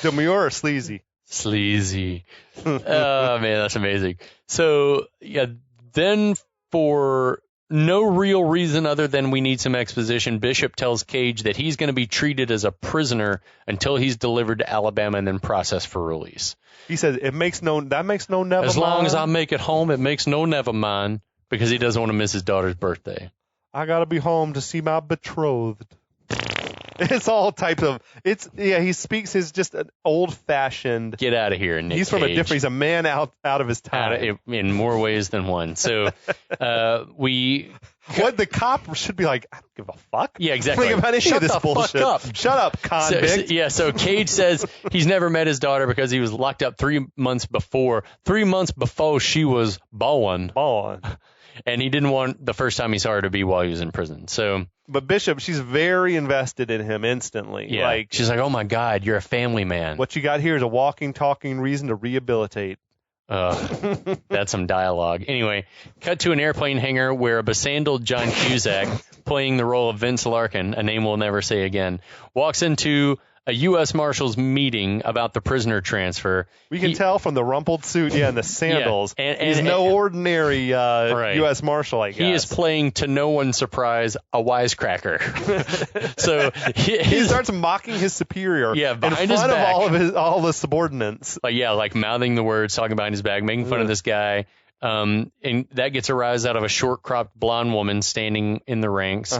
S2: Demure or sleazy?
S3: Sleazy. Oh, man, that's amazing. So, yeah, then for no real reason other than we need some exposition, Bishop tells Cage that he's going to be treated as a prisoner until he's delivered to Alabama and then processed for release.
S2: He says, that makes no never mind.
S3: As long as I make it home, it makes no never mind, because he doesn't want to miss his daughter's birthday.
S2: I got to be home to see my betrothed. It's all types of, he speaks his just an old-fashioned.
S3: Get out of here, Nick
S2: He's
S3: Cage.
S2: from a different, he's a man out of his time.
S3: In more ways than one. So,
S2: What the cop should be like, I don't give a fuck.
S3: Yeah, exactly.
S2: Think about any of this bullshit.
S3: Fuck up.
S2: Shut up, convict.
S3: So Cage says he's never met his daughter because he was locked up 3 months before. 3 months before she was born. And he didn't want the first time he saw her to be while he was in prison. So,
S2: but Bishop, she's very invested in him instantly.
S3: Yeah, like, she's like, oh my God, you're a family man.
S2: What you got here is a walking, talking reason to rehabilitate.
S3: That's some dialogue. Anyway, cut to an airplane hangar where a besandled John Cusack, playing the role of Vince Larkin, a name we'll never say again, walks into a U.S. Marshal's meeting about the prisoner transfer.
S2: We can tell from the rumpled suit, and the sandals. Yeah, and he's no ordinary U.S. Marshal, I guess.
S3: He is playing, to no one's surprise, a wisecracker. So
S2: he starts mocking his superior in front of all the subordinates.
S3: Like mouthing the words, talking behind his back, making fun of this guy. And that gets a rise out of a short-cropped blonde woman standing in the ranks.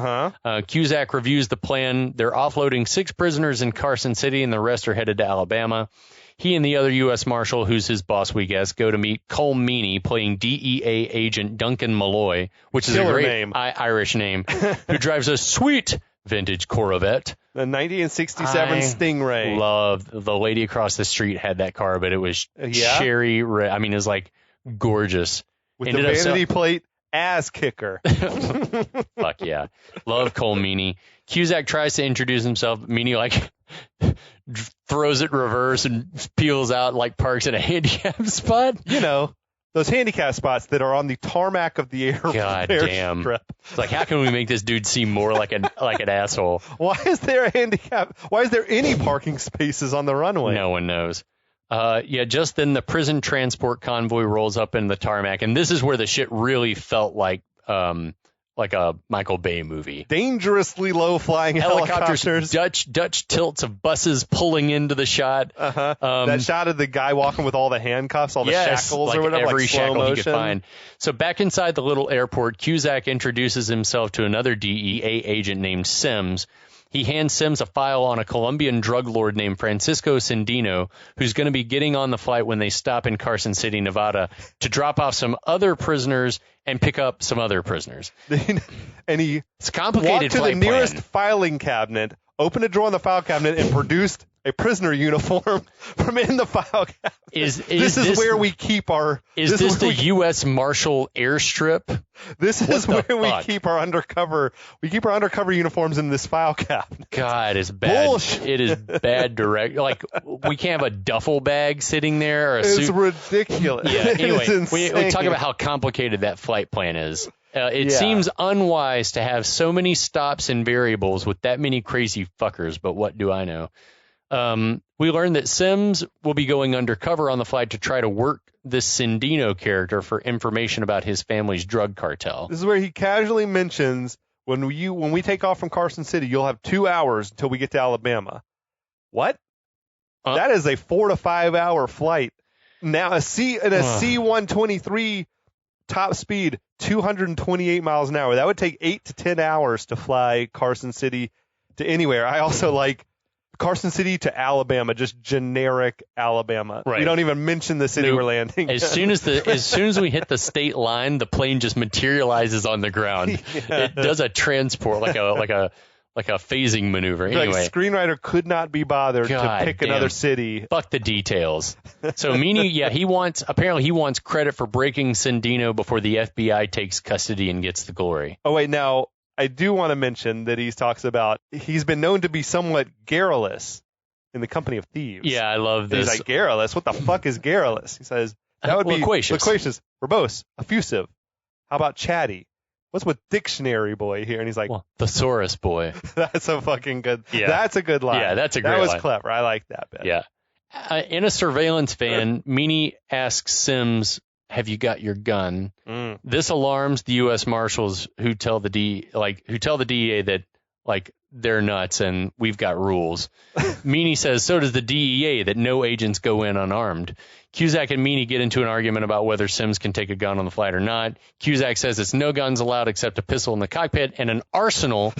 S3: Cusack reviews the plan. They're offloading 6 prisoners in Carson City, and the rest are headed to Alabama. He and the other U.S. Marshal, who's his boss, we guess, go to meet Cole Meany, playing DEA agent Duncan Malloy, which is a great Irish name, who drives a sweet vintage Corvette.
S2: The 1967 Stingray.
S3: Love the lady across the street had that car, but it was cherry red. I mean, it was like gorgeous.
S2: With the vanity plate ass kicker.
S3: Fuck yeah. Love Cole Meany. Cusack tries to introduce himself. Meany throws it reverse and peels out, parks in a handicap spot.
S2: You know, those handicap spots that are on the tarmac of the air.
S3: God damn. Strip. It's like, how can we make this dude seem more like an asshole?
S2: Why is there a handicap? Why is there any parking spaces on the runway?
S3: No one knows. Just then the prison transport convoy rolls up in the tarmac, and this is where the shit really felt like a Michael Bay movie.
S2: Dangerously low-flying helicopters.
S3: Dutch tilts of buses pulling into the shot.
S2: That shot of the guy walking with all the handcuffs, all the shackles or whatever,
S3: every
S2: slow
S3: shackle
S2: motion.
S3: He could find. So back inside the little airport, Cusack introduces himself to another DEA agent named Sims. He hands Sims a file on a Colombian drug lord named Francisco Cindino, who's going to be getting on the flight when they stop in Carson City, Nevada, to drop off some other prisoners and pick up some other prisoners.
S2: And he
S3: it's complicated
S2: walked to the nearest filing cabinet, opened a drawer in the file cabinet, and produced a prisoner uniform from in the file cabinet. This is where we keep our...
S3: Is this the U.S. Marshal airstrip?
S2: This is where we keep our undercover... We keep our undercover uniforms in this file cabinet.
S3: God, it's bad.
S2: Bullshit.
S3: It is bad direct. We can't have a duffel bag sitting there or a suit.
S2: It's ridiculous.
S3: Yeah, anyway, we talk about how complicated that flight plan is. It seems unwise to have so many stops and variables with that many crazy fuckers, but what do I know? We learned that Sims will be going undercover on the flight to try to work this Cindino character for information about his family's drug cartel.
S2: This is where he casually mentions when we take off from Carson City, you'll have 2 hours until we get to Alabama. What? That is a 4 to 5 hour flight. Now a C-123 top speed, 228 miles an hour. That would take 8 to 10 hours to fly Carson City to anywhere. I also like Carson City to Alabama, just generic Alabama. Right. We don't even mention the city we're landing.
S3: As soon as we hit the state line, the plane just materializes on the ground. Yeah. It does a transport like a phasing maneuver. Anyway,
S2: screenwriter could not be bothered to pick another city.
S3: Fuck the details. So Meany, he wants credit for breaking Cindino before the FBI takes custody and gets the glory.
S2: Oh wait, now I do want to mention that he talks about he's been known to be somewhat garrulous in the company of thieves.
S3: Yeah, I love this.
S2: He's like, garrulous? What the fuck is garrulous? He says, that would be loquacious, verbose, effusive. How about chatty? What's with dictionary boy here? And he's like,
S3: thesaurus boy.
S2: That's a fucking good. Yeah. That's a good line.
S3: Yeah, that's a great
S2: line. That was
S3: line.
S2: Clever. I like that bit.
S3: Yeah. In a surveillance van, Meany asks Sims, "Have you got your gun?" This alarms the U.S. Marshals, who tell the DEA that they're nuts and we've got rules. Meany says so does the DEA, that no agents go in unarmed. Cusack and Meany get into an argument about whether Sims can take a gun on the flight or not. Cusack says it's no guns allowed except a pistol in the cockpit and an arsenal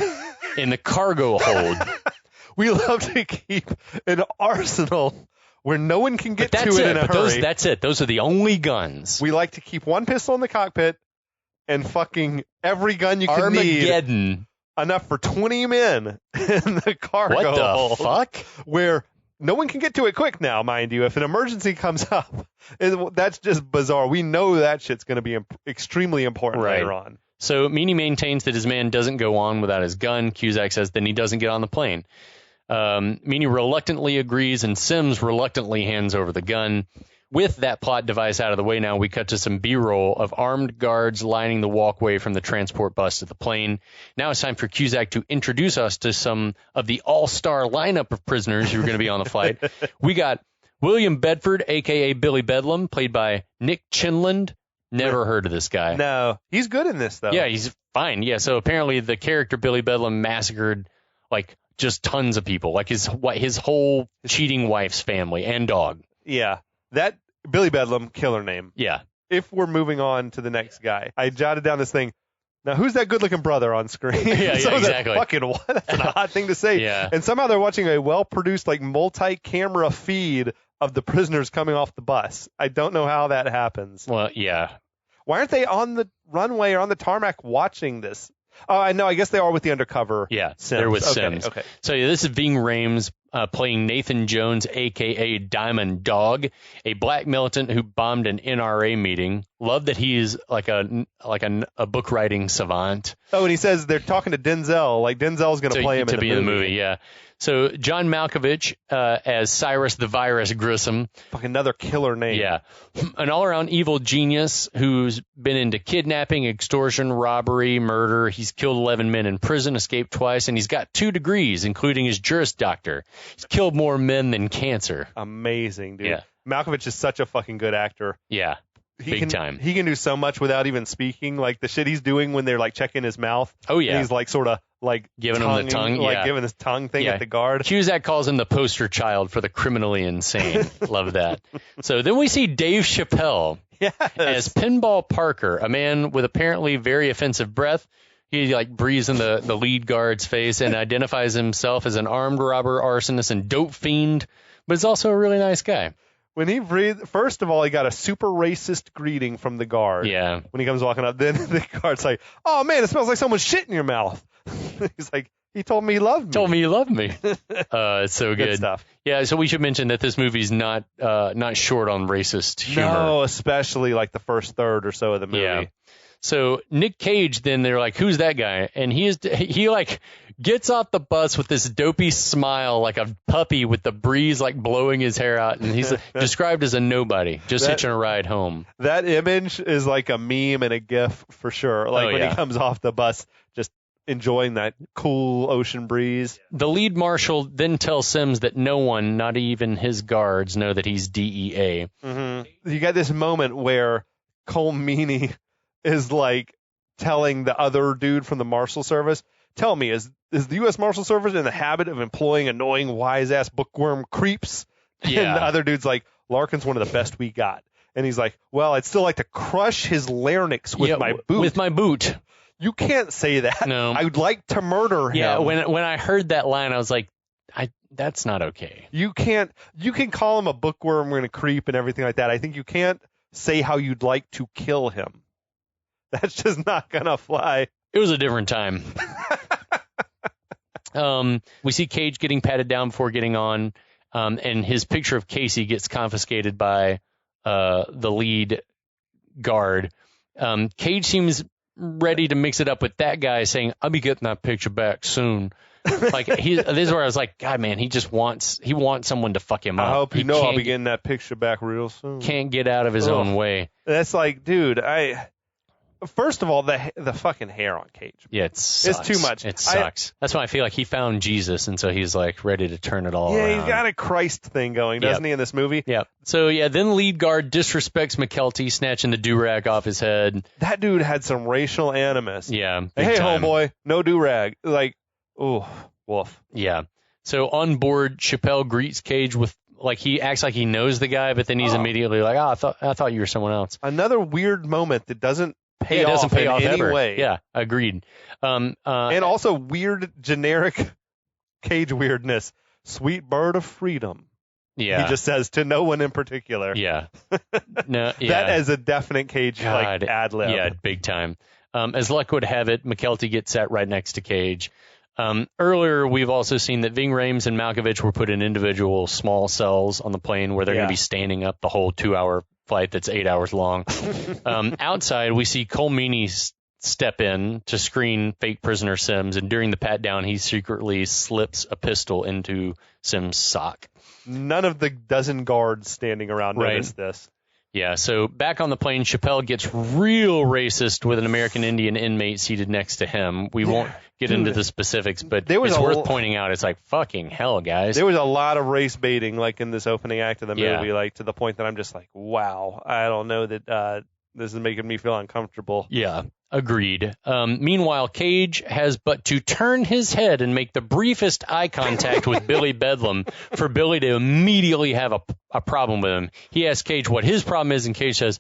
S3: in the cargo hold.
S2: We love to keep an arsenal where no one can get to it in a hurry.
S3: That's it. Those are the only guns.
S2: We like to keep one pistol in the cockpit and fucking every gun you can
S3: Armageddon.
S2: need. Enough for 20 men in the cargo hold.
S3: What the fuck?
S2: Where no one can get to it quick now, mind you. If an emergency comes up, that's just bizarre. We know that shit's going to be extremely important later on.
S3: So Meany maintains that his man doesn't go on without his gun. Cusack says then he doesn't get on the plane. Meany reluctantly agrees, and Sims reluctantly hands over the gun. With that plot device out of the way now, we cut to some B-roll of armed guards lining the walkway from the transport bus to the plane. Now it's time for Cusack to introduce us to some of the all-star lineup of prisoners who are going to be on the flight. We got William Bedford, a.k.a. Billy Bedlam, played by Nick Chinland. Never heard of this guy.
S2: No, he's good in this, though.
S3: Yeah, he's fine. Yeah, so apparently the character Billy Bedlam massacred, just tons of people, his whole cheating wife's family and dog.
S2: Yeah. That Billy Bedlam, killer name.
S3: Yeah.
S2: If we're moving on to the next guy, I jotted down this thing. Now, who's that good-looking brother on screen?
S3: Yeah, exactly.
S2: Fucking what? That's an odd thing to say.
S3: Yeah.
S2: And somehow they're watching a well-produced, multi-camera feed of the prisoners coming off the bus. I don't know how that happens.
S3: Well, yeah.
S2: Why aren't they on the runway or on the tarmac watching this? Oh, I know. I guess they are with the undercover.
S3: Yeah,
S2: Sims.
S3: they're with Sims.
S2: Okay.
S3: So this is Ving Rhames playing Nathan Jones, a.k.a. Diamond Dog, a black militant who bombed an NRA meeting. Love that he's like a book writing savant.
S2: Oh, and he says they're talking to Denzel. Denzel's going to play him
S3: in the movie. Yeah. So John Malkovich as Cyrus the Virus Grissom.
S2: Fucking another killer name.
S3: Yeah. An all-around evil genius who's been into kidnapping, extortion, robbery, murder. He's killed 11 men in prison, escaped twice, and he's got 2 degrees, including his Juris Doctor. He's killed more men than cancer.
S2: Amazing, dude.
S3: Yeah.
S2: Malkovich is such a fucking good actor.
S3: Yeah. Big time.
S2: He can do so much without even speaking. The shit he's doing when they're checking his mouth.
S3: Oh, yeah.
S2: And he's sort of
S3: giving him the tongue.
S2: Giving his tongue thing at the guard.
S3: Cusack calls him the poster child for the criminally insane. Love that. So then we see Dave Chappelle as Pinball Parker, a man with apparently very offensive breath. He breathes in the lead guard's face and identifies himself as an armed robber, arsonist, and dope fiend, but is also a really nice guy.
S2: When he breathed, first of all, he got a super racist greeting from the guard.
S3: Yeah.
S2: When he comes walking up, then the guard's like, "Oh man, it smells like someone's shit in your mouth." He's like, "He told me he loved me."
S3: Told me he loved me. It's so good.
S2: Good stuff.
S3: Yeah. So we should mention that this movie's not short on racist humor.
S2: No, especially the first third or so of the movie.
S3: Yeah. So Nick Cage, then they're like, "Who's that guy?" And he gets off the bus with this dopey smile, like a puppy with the breeze blowing his hair out, and he's described as a nobody, just hitching a ride home.
S2: That image is like a meme and a gif for sure. When he comes off the bus, just enjoying that cool ocean breeze.
S3: The lead marshal then tells Sims that no one, not even his guards, know that he's DEA.
S2: Mm-hmm. You got this moment where Cole Meany is telling the other dude from the Marshal Service, "Tell me, is the U.S. Marshal Service in the habit of employing annoying, wise-ass bookworm creeps?"
S3: Yeah.
S2: And the other dude's like, "Larkin's one of the best we got." And he's like, "Well, I'd still like to crush his larynx with my boot."
S3: With my boot.
S2: You can't say that.
S3: No.
S2: I would like to murder him.
S3: Yeah, when I heard that line, I was like, that's not okay.
S2: You can call him a bookworm and a creep and everything like that. I think you can't say how you'd like to kill him. That's just not going to fly.
S3: It was a different time. We see Cage getting patted down before getting on, and his picture of Casey gets confiscated by the lead guard. Cage seems ready to mix it up with that guy, saying, "I'll be getting that picture back soon." This is where I was like, God, man, he wants someone to fuck him up.
S2: I hope I'll be getting that picture back real soon.
S3: Can't get out of his own way.
S2: That's dude, First of all, the fucking hair on Cage.
S3: Yeah, it's
S2: too much.
S3: It sucks. That's why I feel like he found Jesus, and so he's like ready to turn it all around.
S2: Yeah, he's got a Christ thing going, doesn't he, in this movie?
S3: Yeah. So, then lead guard disrespects McKelty, snatching the do-rag off his head.
S2: That dude had some racial animus.
S3: Yeah.
S2: Hey, homeboy, no do-rag. Like, ooh, woof.
S3: Yeah. So on board, Chappelle greets Cage with, he acts like he knows the guy, but then he's immediately like, I thought you were someone else.
S2: Another weird moment that doesn't pay off in any way.
S3: Yeah, agreed.
S2: And also weird, generic Cage weirdness. Sweet bird of freedom.
S3: Yeah.
S2: He just says to no one in particular.
S3: Yeah. No. Yeah.
S2: That is a definite Cage ad lib.
S3: Yeah, big time. As luck would have it, McKelty gets sat right next to Cage. Earlier, we've also seen that Ving Rhames and Malkovich were put in individual small cells on the plane where they're going to be standing up the whole 2-hour flight that's 8 hours long. Outside, we see Cole Meany step in to screen fake prisoner Sims, and during the pat down, he secretly slips a pistol into Sims' sock.
S2: None of the dozen guards standing around notice this.
S3: Yeah, so back on the plane, Chappelle gets real racist with an American Indian inmate seated next to him. We won't get into the specifics, but it's worth pointing out. It's like, fucking hell, guys.
S2: There was a lot of race baiting, in this opening act of the movie, to the point that I'm just like, wow, I don't know that this is making me feel uncomfortable.
S3: Yeah, agreed. Meanwhile, Cage has but to turn his head and make the briefest eye contact with Billy Bedlam for Billy to immediately have a problem with him. He asks Cage what his problem is, and Cage says,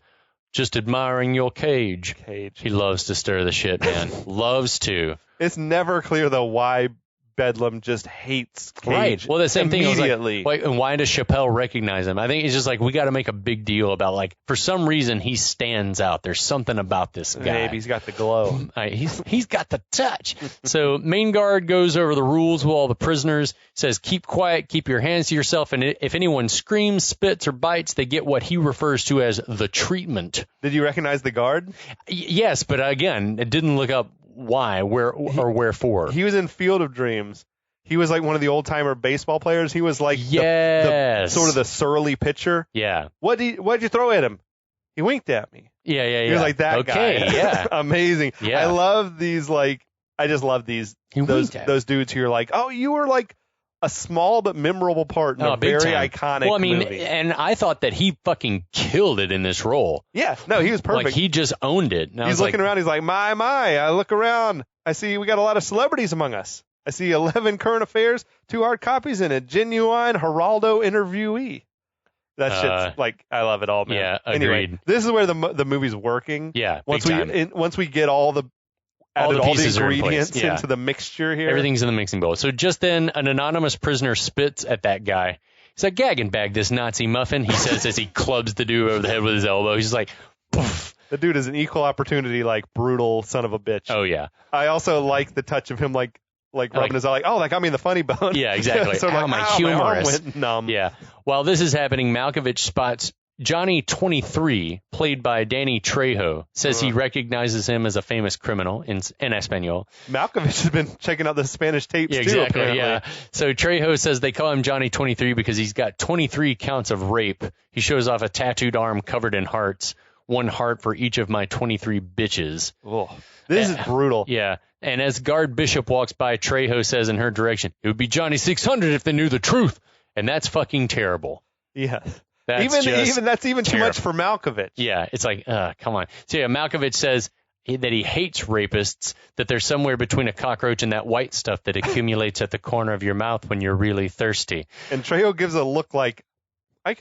S3: just admiring your cage. He loves to stir the shit, man. Loves to.
S2: It's never clear, though, why Bedlam just hates Cage.
S3: Right. Well, the same thing.
S2: Immediately.
S3: And why does Chappelle recognize him? I think it's just we got to make a big deal about, for some reason, he stands out. There's something about this guy.
S2: Maybe he's got the glow.
S3: He's got the touch. So main guard goes over the rules with all the prisoners, says keep quiet, keep your hands to yourself, and if anyone screams, spits, or bites, they get what he refers to as the treatment.
S2: Did you recognize the guard?
S3: Yes, but again, it didn't look up why, where, or wherefore.
S2: He was in Field of Dreams. He was one of the old-timer baseball players. He was the sort of the surly pitcher.
S3: Yeah.
S2: What'd you throw at him? He winked at me.
S3: Yeah.
S2: He was like that guy.
S3: Okay, yeah.
S2: Amazing.
S3: Yeah.
S2: I love these, I just love these, those dudes who are like, oh, you were a small but memorable part in a very iconic movie.
S3: And I thought that he fucking killed it in this role.
S2: Yeah, no, he was perfect.
S3: He just owned it. And
S2: he's looking around. He's like, my, I look around. I see we got a lot of celebrities among us. I see 11 current affairs, 2 hard copies, and a genuine Geraldo interviewee. That shit's I love it all, man.
S3: Yeah, agreed.
S2: Anyway, this is where the movie's working.
S3: Yeah,
S2: once we get all the ingredients into the mixture here.
S3: Everything's in the mixing bowl. So just then, an anonymous prisoner spits at that guy. He's like, gag and bag this Nazi muffin, he says as he clubs the dude over the head with his elbow. He's like, poof.
S2: The dude is an equal opportunity, brutal son of a bitch.
S3: Oh, yeah.
S2: I also like the touch of him, rubbing his eye, that got me in the funny bone.
S3: Yeah, exactly.
S2: So
S3: my humorous.
S2: My arm went numb.
S3: Yeah. While this is happening, Malkovich spots Johnny 23, played by Danny Trejo, says he recognizes him as a famous criminal in Espanol.
S2: Malkovich has been checking out the Spanish tapes too,
S3: exactly,
S2: apparently.
S3: Yeah. So Trejo says they call him Johnny 23 because he's got 23 counts of rape. He shows off a tattooed arm covered in hearts, 1 heart for each of my 23 bitches.
S2: Oh, this is brutal.
S3: Yeah. And as Guard Bishop walks by, Trejo says in her direction, it would be Johnny 600 if they knew the truth. And that's fucking terrible.
S2: Yeah.
S3: That's
S2: that's even
S3: terrible.
S2: Too much for Malkovich.
S3: Yeah, it's come on. So yeah, Malkovich says that he hates rapists, that they're somewhere between a cockroach and that white stuff that accumulates at the corner of your mouth when you're really thirsty.
S2: And Trejo gives a look like, we're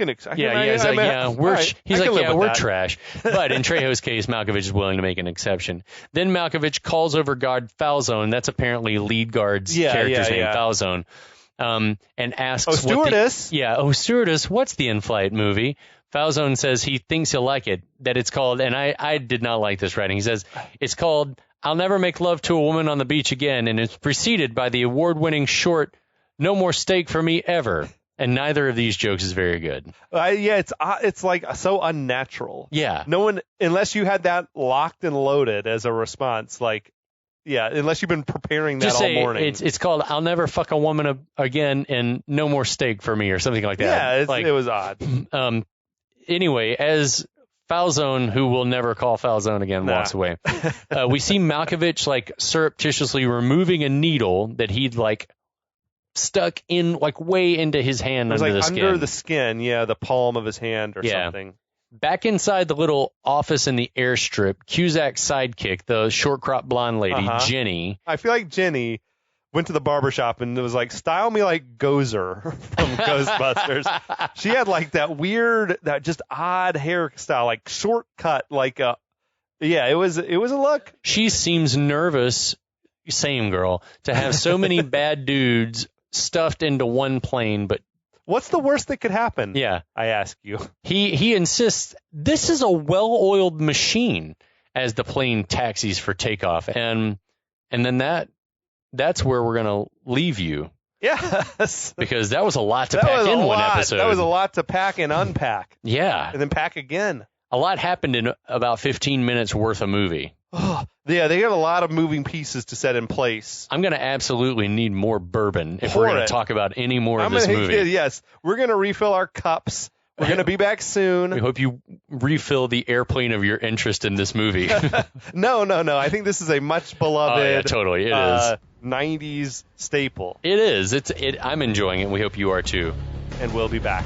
S3: trash. But in Trejo's case, Malkovich is willing to make an exception. Then Malkovich calls over guard Falzone. That's apparently lead guard's character's name, Falzone. And asks,
S2: stewardess.
S3: Stewardess, what's the in-flight movie? Falzone says he thinks he'll like it, that it's called, and I did not like this writing. He says, it's called I'll Never Make Love to a Woman on the Beach Again, and it's preceded by the award-winning short No More Steak for Me Ever. And neither of these jokes is very good.
S2: It's so unnatural.
S3: Yeah.
S2: No one, unless you had that locked and loaded as a response, unless you've been preparing that all morning.
S3: It's called I'll Never Fuck a Woman Again and No More Steak for Me or something like that.
S2: Yeah, it was odd.
S3: Anyway, as Falzone, who will never call Falzone again, walks away. We see Malkovich like surreptitiously removing a needle that he'd like stuck in like way into his hand under the skin.
S2: Under the skin, the palm of his hand or something.
S3: Back inside the little office in the airstrip, Cusack's sidekick, the short crop blonde lady, Jenny.
S2: I feel like Jenny went to the barbershop and was like, style me like Gozer from Ghostbusters. She had like that weird, that just odd hairstyle, like short cut, like it was a look.
S3: She seems nervous, same girl, to have so many bad dudes stuffed into one plane, but
S2: what's the worst that could happen?
S3: Yeah.
S2: I ask you.
S3: He insists this is a well-oiled machine as the plane taxis for takeoff. And then that's where we're going to leave you.
S2: Yes.
S3: Because that was a lot to pack in one episode.
S2: That was a lot to pack and unpack.
S3: Yeah.
S2: And then pack again.
S3: A lot happened in about 15 minutes worth of movie.
S2: Yeah, they have a lot of moving pieces to set in place.
S3: I'm going to absolutely need more bourbon if we're going to talk about any more of this movie.
S2: Yes, we're going to refill our cups. We're going to be back soon.
S3: We hope you refill the airplane of your interest in this movie.
S2: No. I think this is a much beloved.
S3: Oh, yeah, totally. It is
S2: 90s staple.
S3: It is. I'm enjoying it. We hope you are too.
S2: And we'll be back.